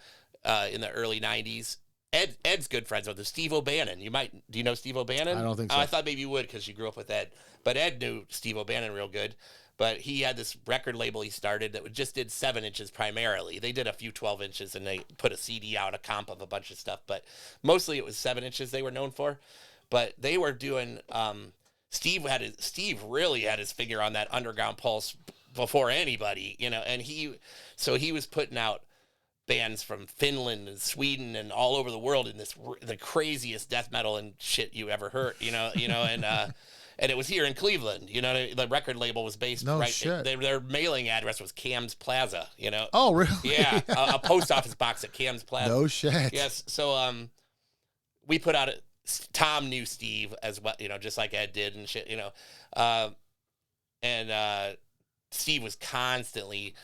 in the early 90s. Ed's good friends with Steve O'Bannon. Do you know Steve O'Bannon? I don't think so. I thought maybe you would because you grew up with Ed. But Ed knew Steve O'Bannon real good. But he had this record label he started that just did 7 inches primarily. They did a few 12 inches and they put a CD out, a comp of a bunch of stuff. But mostly it was 7 inches they were known for. But they were doing... Steve really had his finger on that underground pulse before anybody, and he was putting out bands from Finland and Sweden and all over the world in the craziest death metal and shit you ever heard, and it was here in Cleveland, the record label was based Shit. Their mailing address was Cam's Plaza, Oh, really? Yeah, a post office box at Cam's Plaza. No shit. Yes, so we put out Tom knew Steve as well, just like Ed did and shit, and Steve was constantly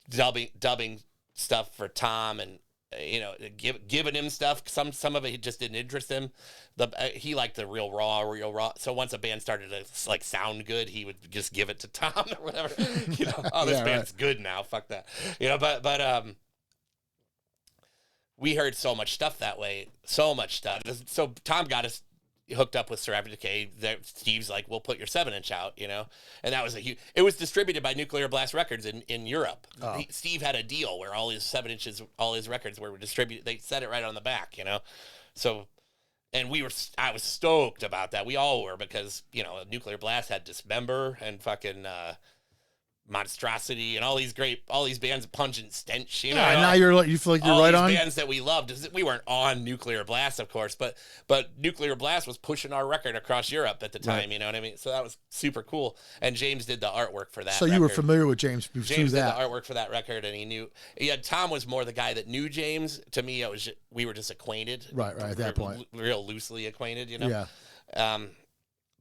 dubbing stuff for Tom and giving him stuff. Some of it just didn't interest him. He liked the real raw. So once a band started to like sound good, he would just give it to Tom or whatever. This band's good now. Fuck that. But we heard so much stuff that way, so much stuff. So Tom got us hooked up with Seraphic Decay. Steve's like, we'll put your 7-inch out, and that was it was distributed by Nuclear Blast Records in Europe. Oh. Steve had a deal where all his 7 inches, all his records were distributed. They set it right on the back, so, and I was stoked about that. We all were, because, Nuclear Blast had Dismember and fucking, Monstrosity and all these bands, Pungent Stench, now you feel like you're right on bands that we loved. We weren't on Nuclear Blast, of course, but Nuclear Blast was pushing our record across Europe at the time. Right. You know what I mean? So that was super cool. And James did the artwork for that. So you were familiar with James? James did the artwork for that record, and he knew. Yeah, Tom was more the guy that knew James. To me, we were just acquainted. Right. At that point, real loosely acquainted. Yeah.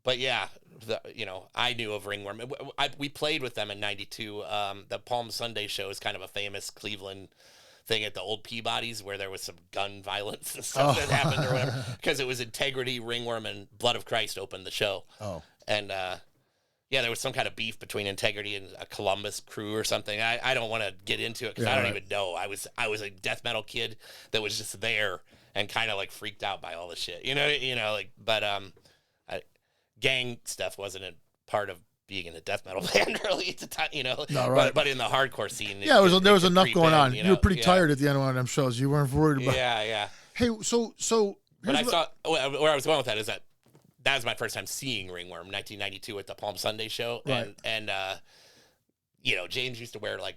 But yeah, I knew of Ringworm. We played with them in '92. The Palm Sunday show is kind of a famous Cleveland thing at the old Peabody's, where there was some gun violence and stuff that happened or whatever. Because it was Integrity, Ringworm, and Blood of Christ opened the show. Oh. And there was some kind of beef between Integrity and a Columbus crew or something. I don't want to get into it because I don't even know. I was a death metal kid that was just there and kind of like freaked out by all the shit. Gang stuff wasn't a part of being in a death metal band really at the time, No, right. But in the hardcore scene, there was enough going on. You were pretty tired at the end of one of them shows. You weren't worried about. Yeah. Hey, so. But I saw where I was going with that is that was my first time seeing Ringworm, 1992 at the Palm Sunday show, right. and James used to wear like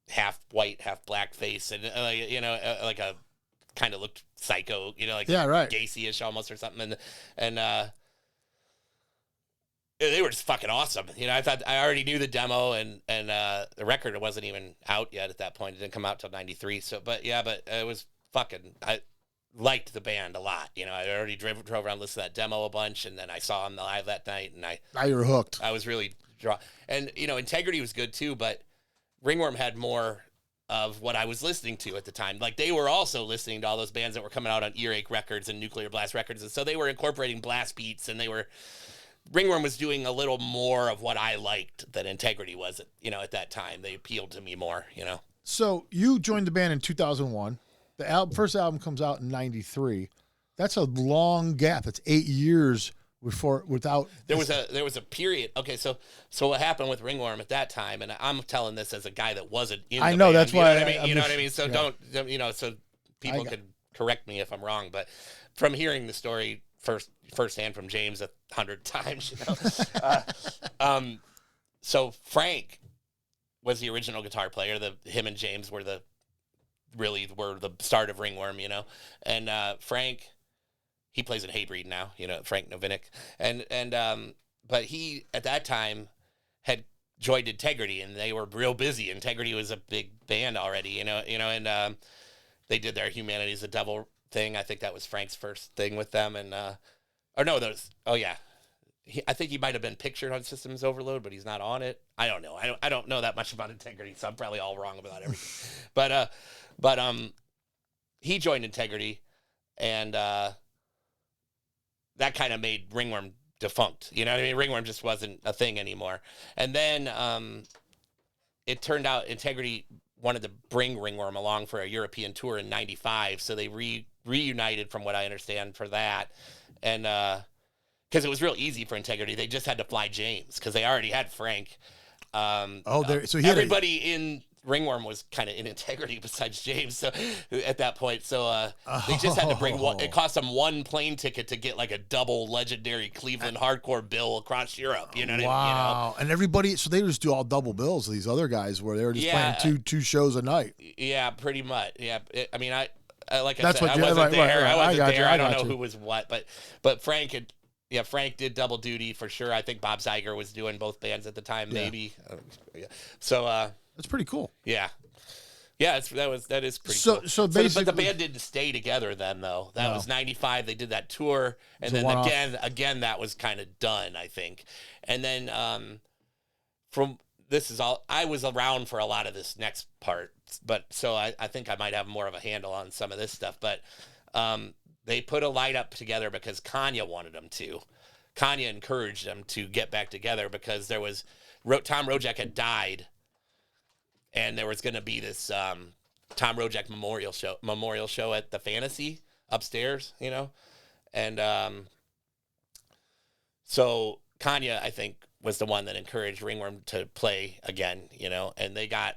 half white, half black face, and like a kind of looked psycho, like Gacy-ish almost or something, and they were just fucking awesome. I thought I already knew the demo and the record wasn't even out yet at that point. It didn't come out till '93. So, but it was fucking. liked the band a lot. You know, I already drove around, listened to that demo a bunch, and then I saw them live that night, and now you're hooked. I was really and you know, Integrity was good too, but Ringworm had more of what I was listening to at the time. Like, they were also listening to all those bands that were coming out on Earache Records and Nuclear Blast Records, and so they were incorporating blast beats, and Ringworm was doing a little more of what I liked than Integrity was, you know, at that time. They appealed to me more, you know. So you joined the band in 2001. The first album comes out in 93. That's a long gap. It's 8 years without. There was a period. Okay, so what happened with Ringworm at that time, and I'm telling this as a guy that wasn't in the I know band, that's why. You know what I mean? You know what I mean? So don't, you know, so people could correct me if I'm wrong, but from hearing the story firsthand from James 100 times, you know. So Frank was the original guitar player. Him and James were the start of Ringworm, you know. And Frank, he plays in Hatebreed now, you know, Frank Novinec. But he at that time had joined Integrity, and they were real busy. Integrity was a big band already, you know, and they did their Humanity is the Devil thing. I think that was Frank's first thing with them, and I think he might have been pictured on Systems Overload, but he's not on it. I don't know. I don't know that much about Integrity, so I'm probably all wrong about everything. but he joined Integrity, and that kind of made Ringworm defunct. You know what I mean? Ringworm just wasn't a thing anymore. And then it turned out Integrity wanted to bring Ringworm along for a European tour in '95, so they reunited, from what I understand, for that. And because it was real easy for Integrity, they just had to fly James because they already had Frank. So everybody in Ringworm was kind of in Integrity besides James. So at that point, they just had to bring one. It cost them one plane ticket to get like a double legendary Cleveland hardcore bill across Europe. You know what I mean? You know? And everybody, so they just do all double bills. These other guys where they were just playing two shows a night. Yeah, pretty much. Yeah, I mean, I like I That's said, what I wasn't there. Right. I wasn't there. I don't know you. who was what, but Frank had. Yeah, Frank did double duty for sure. I think Bob Zeiger was doing both bands at the time, maybe. So that's pretty cool. Yeah, that is pretty cool. So basically, but the band didn't stay together then, though. That was '95. They did that tour, and then again that was kind of done, I think. And then I was around for a lot of this next part, but so I think I might have more of a handle on some of this stuff, but. They put a lineup together because Kanye wanted them to. Kanye encouraged them to get back together because there was Tom Rojak had died, and there was going to be this Tom Rojak memorial show at the Fantasy upstairs, you know, and so Kanye, I think, was the one that encouraged Ringworm to play again, you know, and they got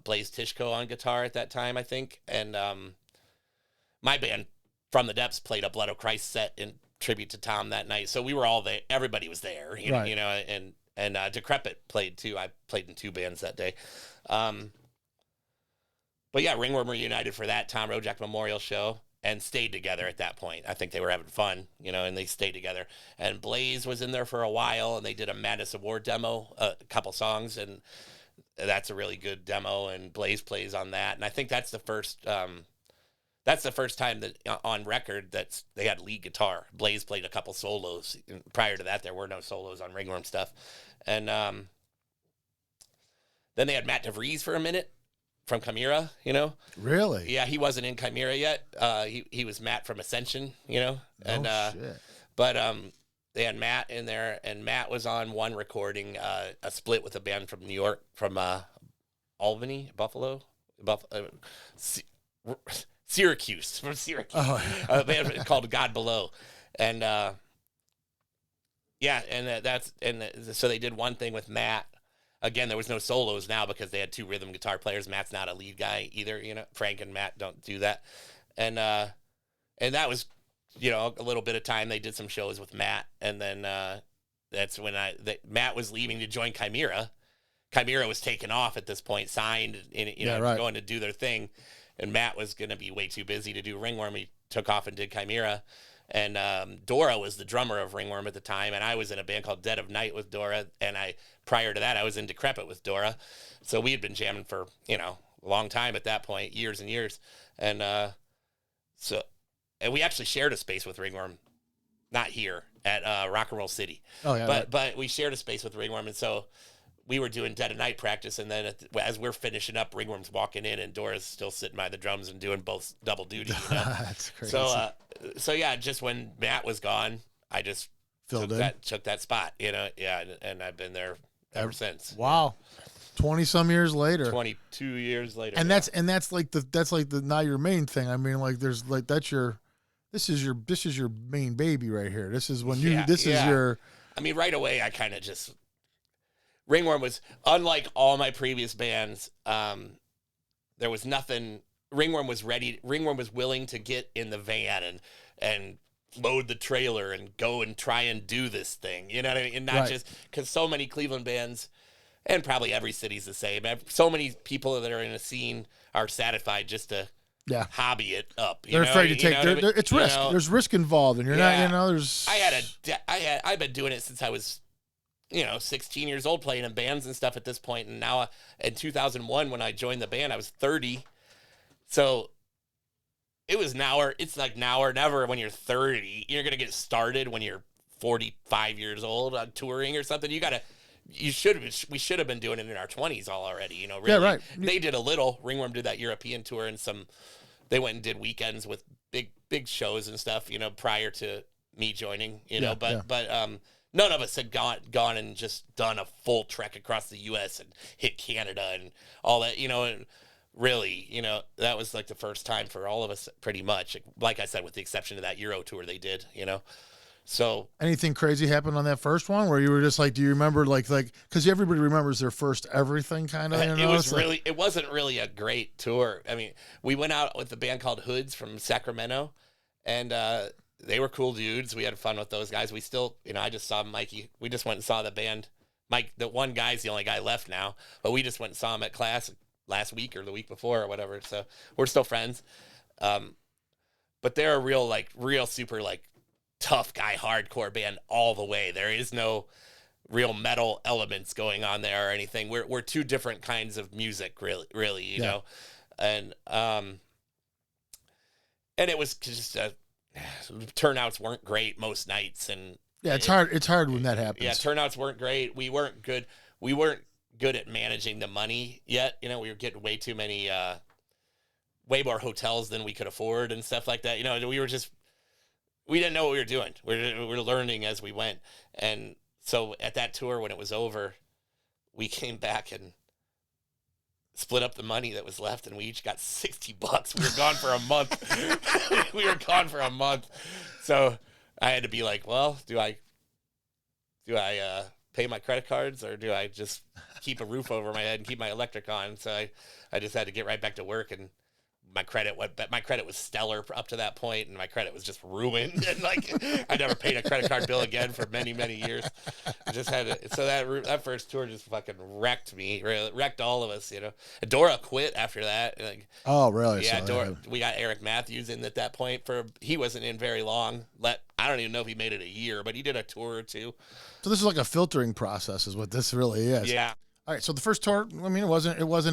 Blaze Tishko on guitar at that time, I think, and my band. From the Depths played a Blood of Christ set in tribute to Tom that night, so we were all there. Everybody was there, you know, and Decrepit played too. I played in two bands that day, but yeah, Ringworm reunited for that Tom Rojak memorial show and stayed together at that point. I think they were having fun, you know, and they stayed together. And Blaze was in there for a while, and they did a Madness Award demo, a couple songs, and that's a really good demo. And Blaze plays on that, and I think that's the first. That's the first time that on record that they had lead guitar. Blaze played a couple solos. Prior to that, there were no solos on Ringworm stuff. And then they had Matt DeVries for a minute from Chimera, you know? Really? Yeah, he wasn't in Chimera yet. He was Matt from Ascension, you know? And shit. But they had Matt in there, and Matt was on one recording, a split with a band from New York, from Albany, Buffalo. Syracuse, from Syracuse, a band called God Below, and so they did one thing with Matt. Again, there was no solos now because they had two rhythm guitar players. Matt's not a lead guy either, you know. Frank and Matt don't do that, and that was, you know, a little bit of time. They did some shows with Matt, and then that's when Matt was leaving to join Chimera. Chimera was taken off at this point, signed, going to do their thing. And Matt was going to be way too busy to do Ringworm. He took off and did Chimera. And Dora was the drummer of Ringworm at the time. And I was in a band called Dead of Night with Dora. And prior to that, I was in Decrepit with Dora. So we had been jamming for, you know, a long time at that point, years and years. And and we actually shared a space with Ringworm, not here at Rock and Roll City. Oh yeah, but we shared a space with Ringworm, and so we were doing dead of night practice, and then as we're finishing up, Ringworm's walking in, and Dora's still sitting by the drums and doing both double duty. You know? That's crazy. So yeah, just when Matt was gone, I just took that spot. You know, yeah, and I've been there ever since. Wow. 20 some years later. 22 years later. And that's like the now your main thing. I mean, like there's like this is your main baby right here. This is when is your. I mean, right away I kind of just Ringworm was unlike all my previous bands. There was nothing. Ringworm was ready. Ringworm was willing to get in the van and load the trailer and go and try and do this thing. You know what I mean? And not just because so many Cleveland bands. And probably every city's the same. So many people that are in a scene are satisfied just to hobby it up. They're afraid to take. It's risk. There's risk involved, and you're not. You know, there's. I've been doing it since I was, 16 years old, playing in bands and stuff at this point. And now, in 2001, when I joined the band, I was 30. So it was it's like now or never when you're 30. You're gonna get started when you're 45 years old on touring or something. We should have been doing it in our 20s already, really. Yeah, right. They did a little. Ringworm did that European tour, and they went and did weekends with big shows and stuff, prior to me joining, but none of us had gone and just done a full trek across the U.S. and hit Canada and all that, and really, that was like the first time for all of us pretty much, like I said, with the exception of that Euro tour they did, So anything crazy happened on that first one where you were just like, do you remember like because everybody remembers their first everything kind of? It wasn't really a great tour. I mean, we went out with a band called Hoods from Sacramento, and they were cool dudes. We had fun with those guys. We still, I just saw Mikey. We just went and saw the band. Mike, the one guy's the only guy left now, but we just went and saw him at class last week or the week before or whatever. So we're still friends. But they're a real super tough guy hardcore band all the way. There is no real metal elements going on there or anything. We're two different kinds of music, really, you know. And it was just turnouts weren't great most nights, and it's hard when that happens. Yeah, turnouts weren't great. We weren't good at managing the money yet. We were getting way too many way more hotels than we could afford and stuff like that. We didn't know what we were doing. We were learning as we went. And so at that tour, when it was over, we came back and split up the money that was left, and we each got $60. We were gone for a month. So I had to be like, well, do I pay my credit cards, or do I just keep a roof over my head and keep my electric on? So I just had to get right back to work, and my credit was stellar up to that point, and my credit was just ruined. And I never paid a credit card bill again for many, many years. I just had it. So that first tour just fucking wrecked me, really, wrecked all of us, And Dora quit after that. Oh, really? Yeah, Dora. We got Eric Matthews in at that point. He wasn't in very long. I don't even know if he made it a year, but he did a tour or two. So this is like a filtering process, is what this really is. Yeah. All right, so the first tour, I mean, it wasn't. It was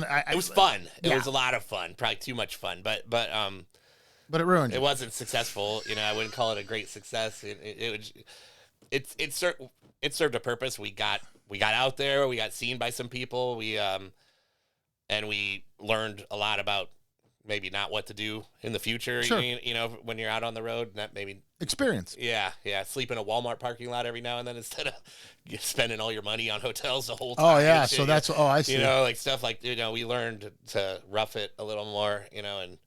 fun. It was a lot of fun. Probably too much fun, but it ruined. It wasn't successful. I wouldn't call it a great success. It served a purpose. We got out there. We got seen by some people. And we learned a lot about maybe not what to do in the future. Sure. When you're out on the road, that maybe experience. Yeah. Sleep in a Walmart parking lot every now and then instead of spending all your money on hotels the whole time. Oh yeah, so that's I see. Stuff like we learned to rough it a little more. And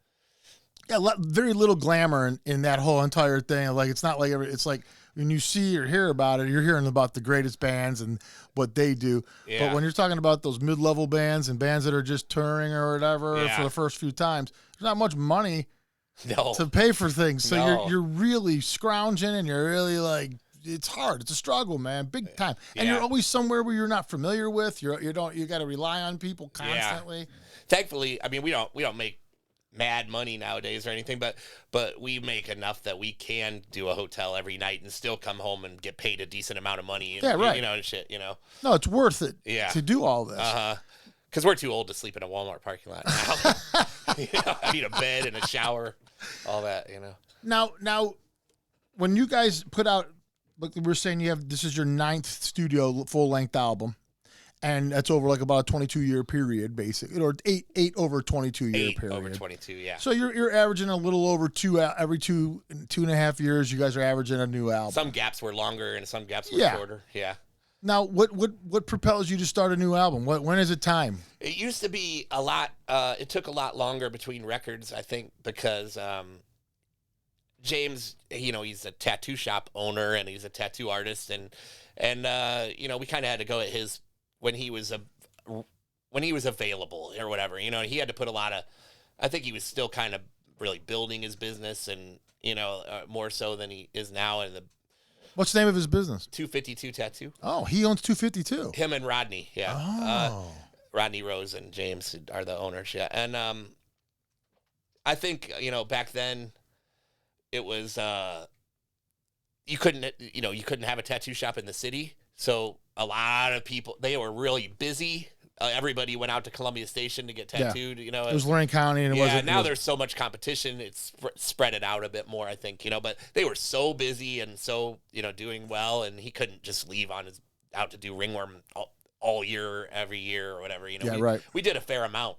very little glamour in that whole entire thing. Like it's not like it's like when you see or hear about it, you're hearing about the greatest bands and what they do. Yeah. But when you're talking about those mid-level bands and bands that are just touring or whatever for the first few times, there's not much money to pay for things. So you're really scrounging, and you're really it's hard. It's a struggle, man, big time. And you're always somewhere where you're not familiar with. You got to rely on people constantly. Yeah. Thankfully, I mean, we don't make mad money nowadays or anything, but we make enough that we can do a hotel every night and still come home and get paid a decent amount of money. And, right. And shit. No, it's worth it. To do all this. because we're too old to sleep in a Walmart parking lot now. I need a bed and a shower, all that, Now, when you guys put out, like we were saying, this is your 9th studio full length album, and that's over like about a 22-year period, basically, or eight over 22-year period. Over 22, yeah. So you're averaging a little over every 2.5 years. You guys are averaging a new album. Some gaps were longer and some gaps were shorter. Yeah. Now, what propels you to start a new album? When is it time? It used to be a lot. It took a lot longer between records, I think, because James, he's a tattoo shop owner and he's a tattoo artist, and we kind of had to go at his when he was available or whatever. He had to put a lot of. I think he was still kind of really building his business, and more so than he is now. And what's the name of his business? 252 Tattoo. Oh, he owns 252. Him and Rodney, yeah. Oh. Rodney Rose and James are the owners, yeah. And I think back then it was you couldn't have a tattoo shop in the city, so a lot of people, they were really busy. Everybody went out to Columbia Station to get tattooed. It was Lorraine County, and there's so much competition. It's spread it out a bit more, I think. But they were so busy and so doing well, and he couldn't just leave out to do Ringworm all year, every year, or whatever. We did a fair amount.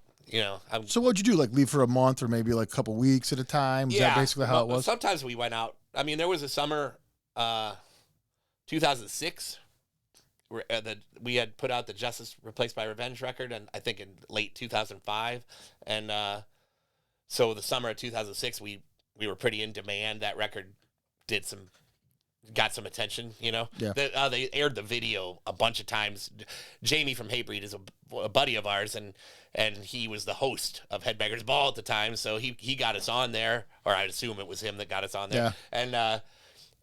So what'd you do? Like leave for a month, or maybe like a couple weeks at a time? Is that basically how it was? Sometimes we went out. I mean, there was a summer, 2006. We had put out the Justice Replaced by Revenge record, and I think in late 2005, and so the summer of 2006 we were pretty in demand. That record got some attention, Yeah. They aired the video a bunch of times. Jamie from Hatebreed is a buddy of ours, and he was the host of Headbangers Ball at the time, so he got us on there, or I'd assume it was him that got us on there. Yeah.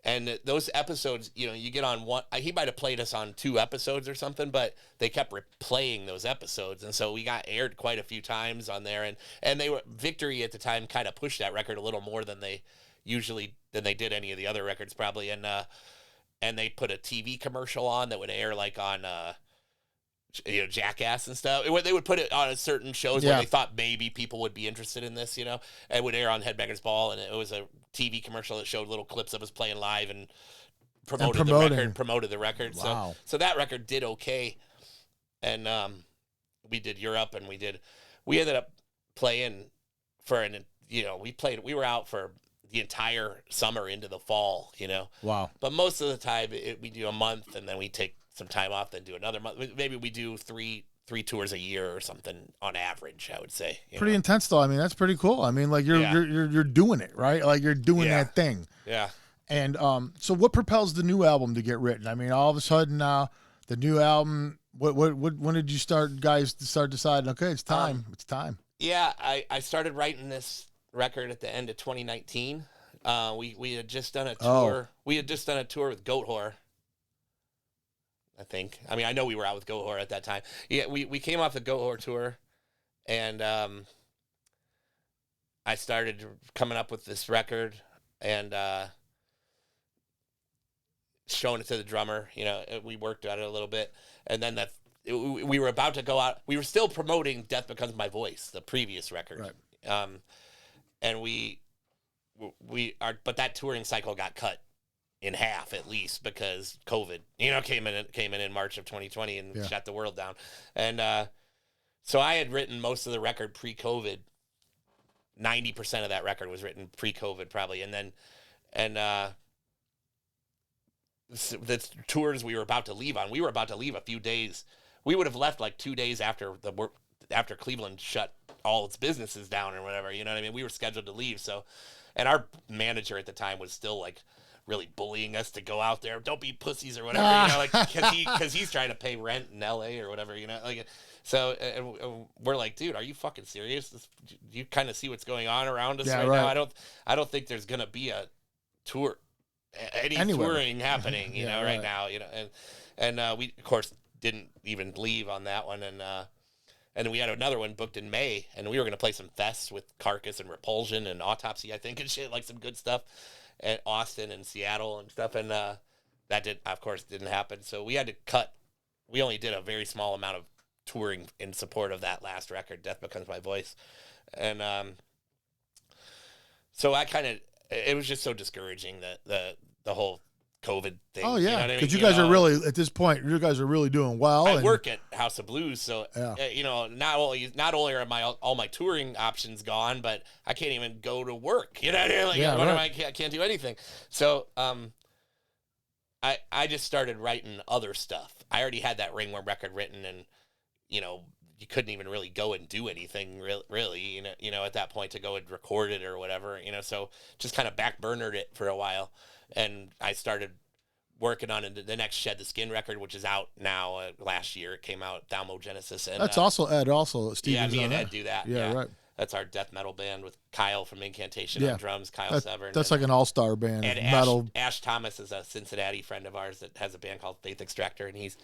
And those episodes, you get on one. He might have played us on 2 episodes or something, but they kept replaying those episodes, and so we got aired quite a few times on there. And they were Victory at the time kind of pushed that record a little more than they did any of the other records probably. And they put a TV commercial on that would air like on Jackass and stuff. They would put it on certain shows where they thought maybe people would be interested in this. It would air on Headbangers Ball, and it was a TV commercial that showed little clips of us playing live and promoted the record. Wow. So that record did okay, and we did Europe, and we ended up playing for we were out for the entire summer into the fall. Wow. But most of the time we do a month, and then we take some time off, then do another month. Maybe we do three tours a year or something on average, I would say. Pretty intense though. I mean, that's pretty cool. I mean, like you're doing it, right? Like you're doing that thing. Yeah. And so what propels the new album to get written? I mean, all of a sudden now the new album, when did you guys start deciding, okay, it's time. It's time. Yeah, I started writing this record at the end of 2019. We had just done a tour. We had just done a tour with Goat Whore, I think. I mean, I know we were out with Goat Whore at that time. Yeah, we came off the Goat Whore tour, and I started coming up with this record and showing it to the drummer. We worked on it a little bit, and then we were about to go out. We were still promoting Death Becomes My Voice, the previous record. Right. And but that touring cycle got cut in half at least because COVID, came in March of 2020 and shut the world down. And so I had written most of the record pre-COVID. 90% of that record was written pre-COVID probably. And then, the tours we were about to leave a few days. We would have left like 2 days after after Cleveland shut all its businesses down or whatever, you know what I mean? We were scheduled to leave. So, and our manager at the time was still like really bullying us to go out there. Don't be pussies or whatever, cause he's trying to pay rent in LA or whatever, so and we're like, dude, are you fucking serious? Do you kind of see what's going on around us right now? I don't think there's going to be a tour, touring happening, right now, and we of course didn't even leave on that one. And then we had another one booked in May, and we were going to play some fests with Carcass and Repulsion and Autopsy, I think, and shit, like some good stuff at Austin and Seattle and stuff. And that of course, didn't happen. So we had to cut. We only did a very small amount of touring in support of that last record, Death Becomes My Voice. And so it was just so discouraging that the whole COVID thing. Oh, yeah. You know what I mean? Because you guys are really, at this point, you guys are really doing well. I work at House of Blues, so, yeah. Not only are all my touring options gone, but I can't even go to work. You know what I mean? Like, yeah, right. I can't do anything. So, I just started writing other stuff. I already had that Ringworm record written, and, you couldn't even really go and do anything really, at that point to go and record it or whatever, so just kind of backburnered it for a while. And I started working on the next Shed the Skin record, which is out now. Last year it came out, Thalmogenesis. And that's also Ed, also Steve. Yeah, me and Ed do that. Yeah, right. That's our death metal band with Kyle from Incantation on drums, Kyle Severn. That's like an all-star band. And metal. Ash Thomas is a Cincinnati friend of ours that has a band called Faith Extractor, and he's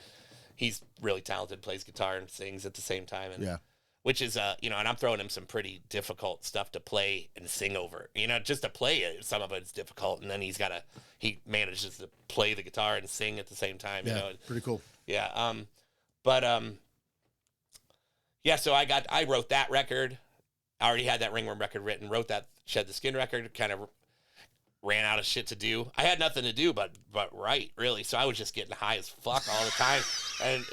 really talented, plays guitar and sings at the same time. And, which is, and I'm throwing him some pretty difficult stuff to play and sing over. Just to play it, some of it's difficult, and then he manages to play the guitar and sing at the same time. Yeah, pretty cool. Yeah. So I wrote that record. I already had that Ringworm record written, wrote that Shed the Skin record, kind of ran out of shit to do. I had nothing to do but write, really. So I was just getting high as fuck all the time. And,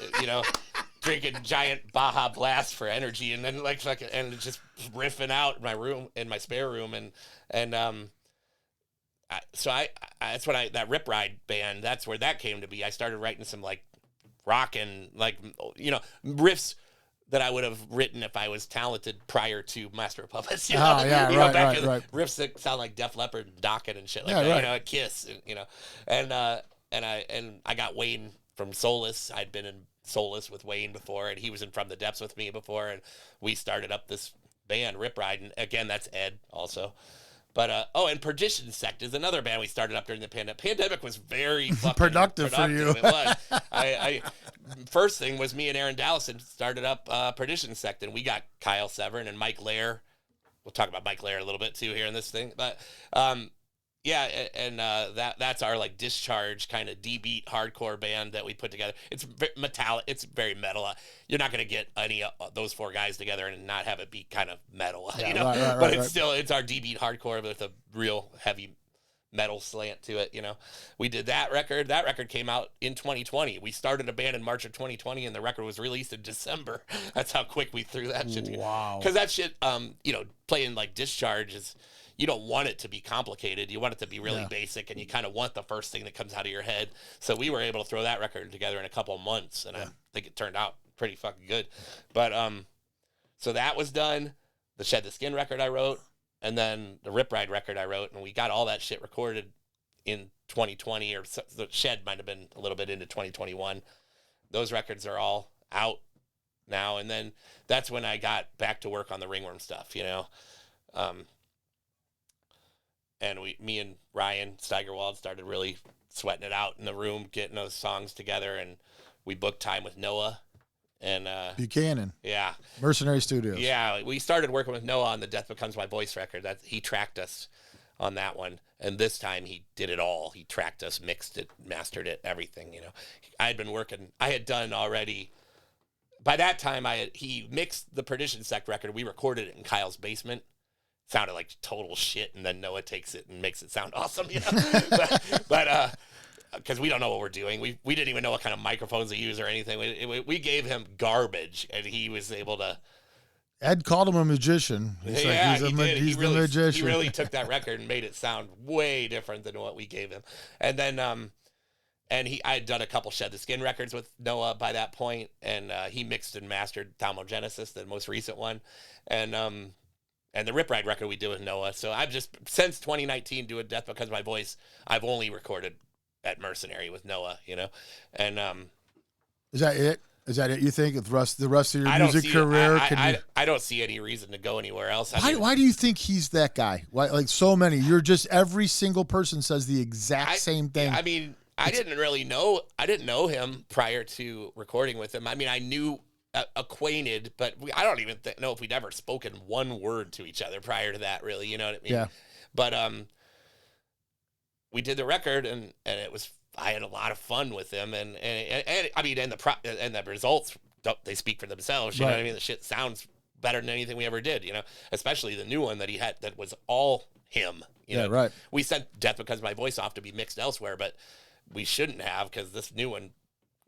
drinking giant Baja Blast for energy, and then and just riffing out in my spare room. That's when that Rip Ride band, that's where that came to be. I started writing some rock and riffs that I would have written if I was talented prior to Master of Puppets. Right. Riffs that sound like Def Leppard and Dokken and shit like that. Right. Kiss, and I got Wayne from Solus. I'd been in Solus with Wayne before, and he was in From the Depths with me before, and we started up this band, Rip Ride, and again, that's Ed also. But, and Perdition Sect is another band we started up during the pandemic. Pandemic was very fucking productive for you. It was. First thing was me and Aaron Dallison started up Perdition Sect, and we got Kyle Severn and Mike Lair. We'll talk about Mike Lair a little bit too here in this thing. But that's our Discharge kind of D-beat hardcore band that we put together. It's metallic. It's very metal. You're not going to get any of those four guys together and not have it be kind of metal, But it's our D-beat hardcore with a real heavy metal slant to it, We did that record. That record came out in 2020. We started a band in March of 2020, and the record was released in December. That's how quick we threw that shit together. Wow. Because that shit, playing Discharge is, you don't want it to be complicated. You want it to be really basic, and you kind of want the first thing that comes out of your head. So we were able to throw that record together in a couple of months, and I think it turned out pretty fucking good. But so that was done. The Shed the Skin record I wrote, and then the Rip Ride record I wrote, and we got all that shit recorded in 2020, or the Shed might have been a little bit into 2021. Those records are all out now, and then that's when I got back to work on the Ringworm stuff, and me and Ryan Steigerwald started really sweating it out in the room, getting those songs together, and we booked time with Noah and Buchanan. Yeah. Mercenary Studios. Yeah, we started working with Noah on the Death Becomes My Voice record. He tracked us on that one, and this time he did it all. He tracked us, mixed it, mastered it, everything. I had done already. By that time, he mixed the Perdition Sect record. We recorded it in Kyle's basement. Sounded like total shit, and then Noah takes it and makes it sound awesome, but because we don't know what we're doing. We didn't even know what kind of microphones to use or anything. We gave him garbage, and he was able to. Ed called him a magician. He's the magician. He really took that record and made it sound way different than what we gave him. And then, I had done a couple Shed the Skin records with Noah by that point, and he mixed and mastered Thalmogenesis, the most recent one, and the Rip Ride record we did with Noah. So I've just, since 2019, doing Death Becomes My Voice, I've only recorded at Mercenary with Noah, And is that it? Is that it, you think, the rest of your music career? I don't see any reason to go anywhere else. Why do you think he's that guy? Why, so many? You're just, every single person says the exact same thing. I didn't know him prior to recording with him. I knew acquainted, but I don't even know if we'd ever spoken one word to each other prior to that, really. You know what I mean? Yeah. But we did the record, and it was, I had a lot of fun with him, and the results they speak for themselves. You know what I mean? The shit sounds better than anything we ever did, you know, especially the new one that he had that was all him. You know? Right. We sent Death Because My Voice off to be mixed elsewhere, but we shouldn't have, because this new one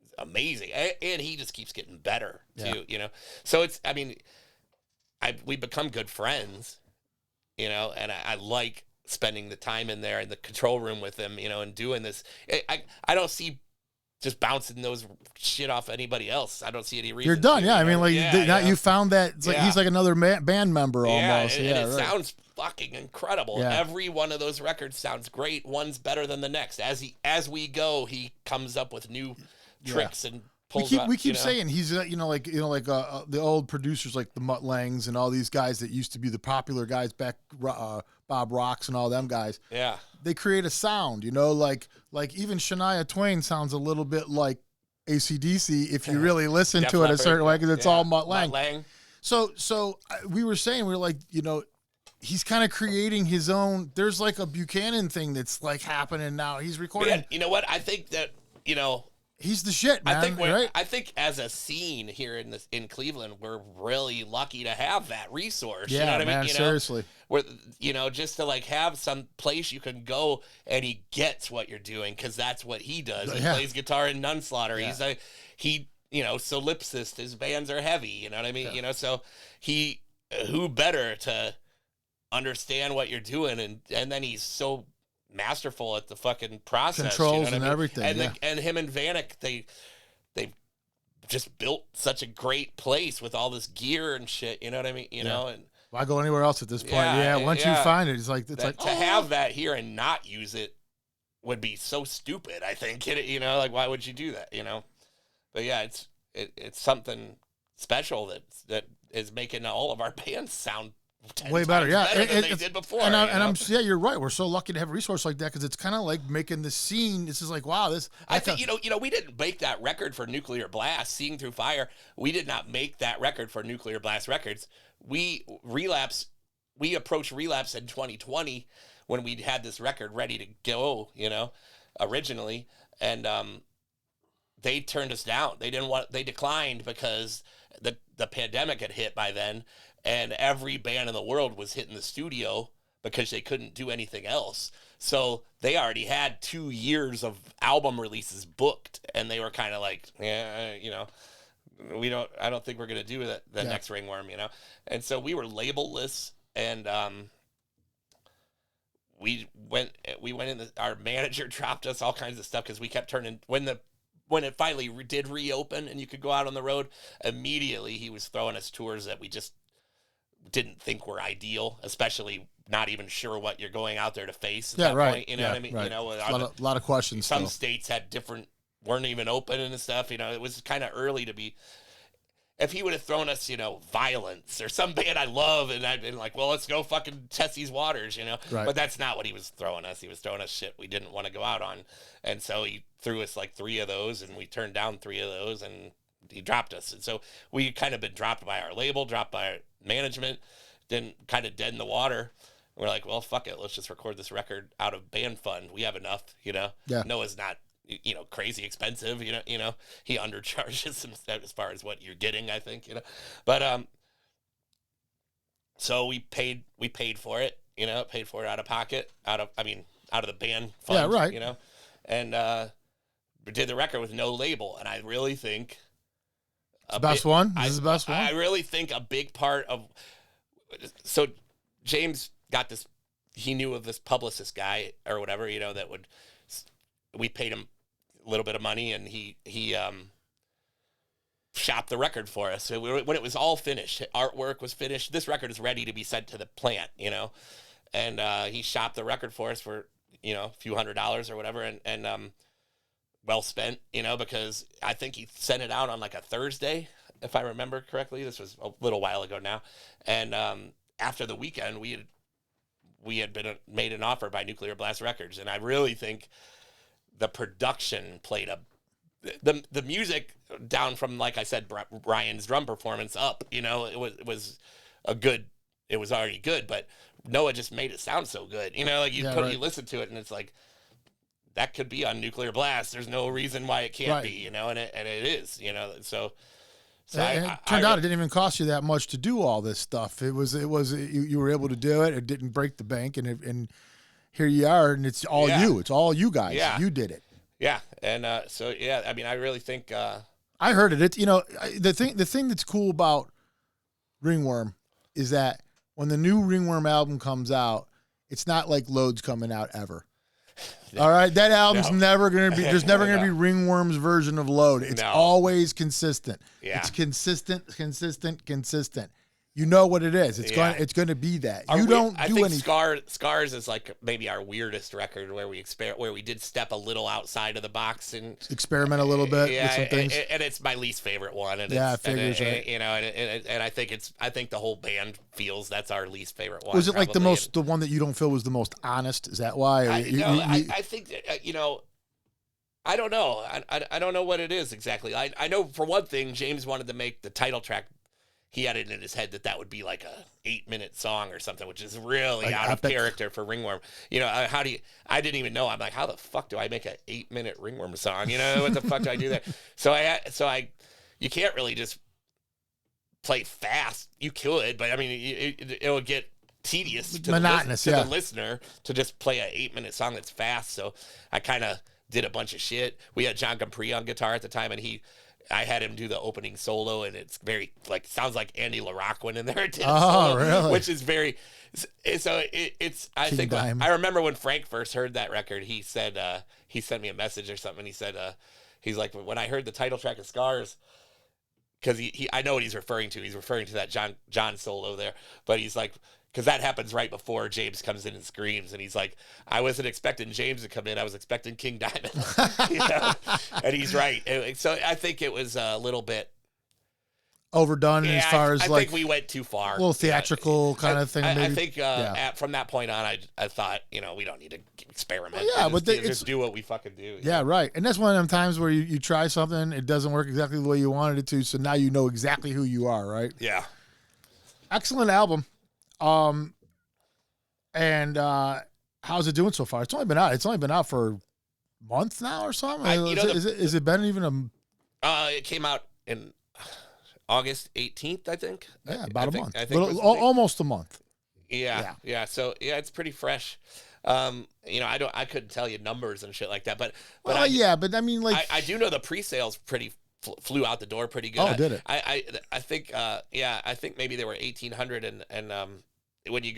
is amazing. And he just keeps getting better too, you know? So it's, I mean, we've become good friends, you know, and I like spending the time in there in the control room with him, you know, and doing this. I don't see just bouncing those shit off anybody else. I don't see any reason. You're done, to, I you know? mean, like you found that it's like he's like another band member almost. And it sounds fucking incredible. Every one of those records sounds great. One's better than the next. As we go, he comes up with new tricks and pulls. We keep saying he's the old producers like the Mutt Langs and all these guys that used to be the popular guys back, Bob Rocks and all them guys. Yeah, they create a sound, you know, like even Shania Twain sounds a little bit like AC/DC if you really listen to it a certain way, because it's all Mutt Lang. So we were saying, we were like, you know, he's kind of creating his own. There's like a Buchanan thing that's like happening now. He's recording. Man, you know what? I think that, you know, he's the shit, man. I think as a scene here in Cleveland, we're really lucky to have that resource. Yeah, you know what man, I mean? Seriously. Where, you know, just to like have some place you can go and he gets what you're doing, because that's what he does. He plays guitar in Nunslaughter. Yeah. You know, solipsist. His bands are heavy. You know what I mean? Yeah. You know, so who better to understand what you're doing, and then he's so masterful at the fucking process, controls, you know and everything, and him and Vanek, they've just built such a great place with all this gear and shit, you know what I mean, you know, and why go anywhere else at this point? Once you find it, it's like to have that here and not use it would be so stupid, I think, you know, like why would you do that, you know? But yeah, it's something special that is making all of our bands sound way better, than they did before. You're right. We're so lucky to have a resource like that, because it's kind of like making the scene. This is like, wow, this. I think you know, we didn't make that record for Nuclear Blast, Seeing Through Fire. We did not make that record for Nuclear Blast Records. We approached Relapse in 2020 when we had this record ready to go, you know, originally, and they turned us down. They declined because the pandemic had hit by then. And every band in the world was hitting the studio because they couldn't do anything else. So they already had 2 years of album releases booked, and they were kind of like, yeah, you know, I don't think we're going to do the next Ringworm, you know? And so we were labelless, and we went in, our manager dropped us all kinds of stuff because we kept turning, when it finally did reopen and you could go out on the road, immediately he was throwing us tours that we just didn't think were ideal, especially not even sure what you're going out there to face at that point. You know what I mean? Right. You know, a lot of questions. Some states had weren't even open and stuff. You know, it was kind of early to be. If he would have thrown us, you know, Violence or some band I love, and I'd been like, well, let's go fucking test these waters, you know. Right. But that's not what he was throwing us. He was throwing us shit we didn't want to go out on, and so he threw us like 3 of those, and we turned down 3 of those, and he dropped us. And so we kind of been dropped by our label, dropped by our management, then kind of dead in the water. We're like, well, fuck it. Let's just record this record out of band fund. We have enough, you know. Yeah. Noah's not, you know, crazy expensive, you know, he undercharges himself as far as what you're getting, I think, you know. But so we paid for it, you know, paid for it out of pocket, out of the band fund, yeah, right, you know. And we did the record with no label, and I really think This is the best one. I really think a big part of, so James got this, he knew of this publicist guy or whatever, you know, we paid him a little bit of money, and he shopped the record for us. So when it was all finished, artwork was finished, this record is ready to be sent to the plant, you know, and he shopped the record for us for, you know, a few $100s or whatever, and well spent, you know, because I think he sent it out on like a Thursday, if I remember correctly. This was a little while ago now, and after the weekend, we had been made an offer by Nuclear Blast Records, and I really think the production played the music down from, like I said, Brian's drum performance up. You know, it was already good, but Noah just made it sound so good. You know, like you listen to it, and it's like, that could be on Nuclear Blast. There's no reason why it can't be, you know, and it is, you know. So it turned out it didn't even cost you that much to do all this stuff. You were able to do it. It didn't break the bank, and here you are, and it's all you. It's all you guys. Yeah. You did it. Yeah, and so yeah, I mean, I really think I heard it. It's the thing that's cool about Ringworm is that when the new Ringworm album comes out, it's not like Load's coming out ever. All right, that album's never gonna be. There's never gonna be Ringworm's version of Load. It's always consistent. Yeah. It's consistent. You know what it is. It's going to be that. I think Scars is like maybe our weirdest record where we did step a little outside of the box and experiment a little bit with some things. And it's my least favorite one. And I figures right. And I think the whole band feels that's our least favorite one. Was it like the one that you don't feel was the most honest? Is that why? I think I don't know. I don't know what it is exactly. I know for one thing, James wanted to make the title track. He had it in his head that would be like a 8-minute song or something, which is really like out of character for Ringworm. I didn't even know. I'm like, how the fuck do I make an 8-minute Ringworm song? What the fuck do I do that? You can't really just play fast. You could, but I mean, it would get tedious to monotonous the listener to just play an 8-minute song that's fast. So I kind of did a bunch of shit. We had John Capri on guitar at the time, and I had him do the opening solo, and it's very sounds like Andy LaRocque went in there and did a solo, really? Which is very. So it's. I think I remember when Frank first heard that record, he said he sent me a message or something. He said he's like, when I heard the title track of Scars, because I know what he's referring to. He's referring to that John solo there, but he's like. Because that happens right before James comes in and screams, and he's like, "I wasn't expecting James to come in. I was expecting King Diamond." And he's right. So I think it was a little bit overdone as far as I think we went too far. A little theatrical kind of thing. Maybe. I think from that point on, I thought we don't need to experiment. Just do what we fucking do. Yeah, right. And that's one of them times where you try something, it doesn't work exactly the way you wanted it to, so now you know exactly who you are, right? Yeah. Excellent album. And how's it doing so far? It's only been out for a month now or something. Is it been even it came out in August 18th, I think. Yeah, about a month. I think almost a month. Yeah. So it's pretty fresh. I couldn't tell you numbers and shit like that, but I mean, like I do know the pre-sales flew out the door pretty good. Oh, did it? I think I think maybe there were 1,800 and when you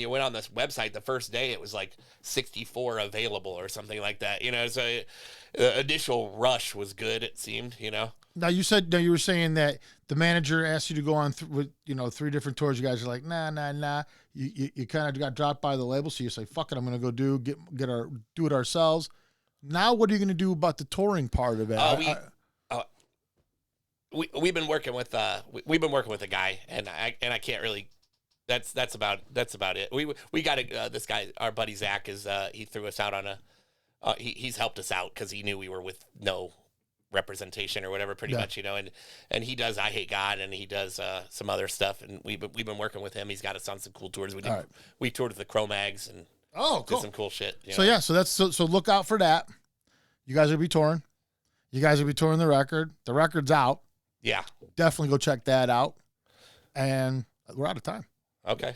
went on this website the first day, it was like 64 available or something like that. So the initial rush was good. It seemed. Now you were saying that the manager asked you to go on with 3 different tours. You guys are like, nah. You kind of got dropped by the label, so you say, fuck it, I'm gonna go do it ourselves. Now what are you gonna do about the touring part of it? We've been working with a guy, and I can't really. That's about it. We got this guy, our buddy Zach, he threw us out on he's helped us out because he knew we were with no representation or whatever, pretty much, and he does I Hate God, and he does some other stuff, and we've been working with him. He's got us on some cool tours. We toured with the Cro-Mags and did some cool shit. So look out for that. You guys will be touring. You guys will be touring the record. The record's out. Yeah, definitely go check that out. And we're out of time. Okay.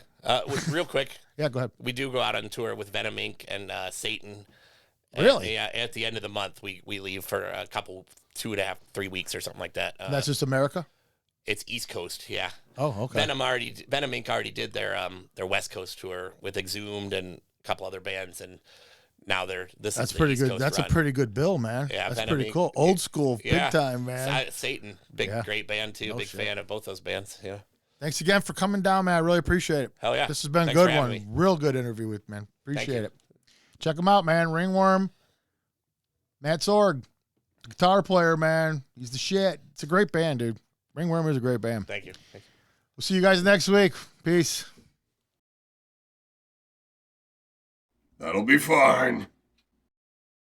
Real quick. Yeah, go ahead. We do go out on tour with Venom Inc. and Satan. Really? Yeah. At the end of the month, we leave for a couple, 2.5, 3 weeks or something like that. That's just America? It's East Coast. Yeah. Oh, okay. Venom Inc. already did their West Coast tour with Exhumed and a couple other bands, and now that's pretty East good. Coast That's run. a pretty good bill, man. Yeah, that's Venom pretty Inc. cool. Old school, big time, man. Satan, great band too. Big fan of both those bands. Yeah. Thanks again for coming down, man. I really appreciate it. Hell yeah. This has been Thanks a good one. me. Real good interview with, man. Appreciate it. Check them out, man. Ringworm. Matt Sorg, guitar player, man. He's the shit. It's a great band, dude. Ringworm is a great band. Thank you. We'll see you guys next week. Peace. That'll be fine.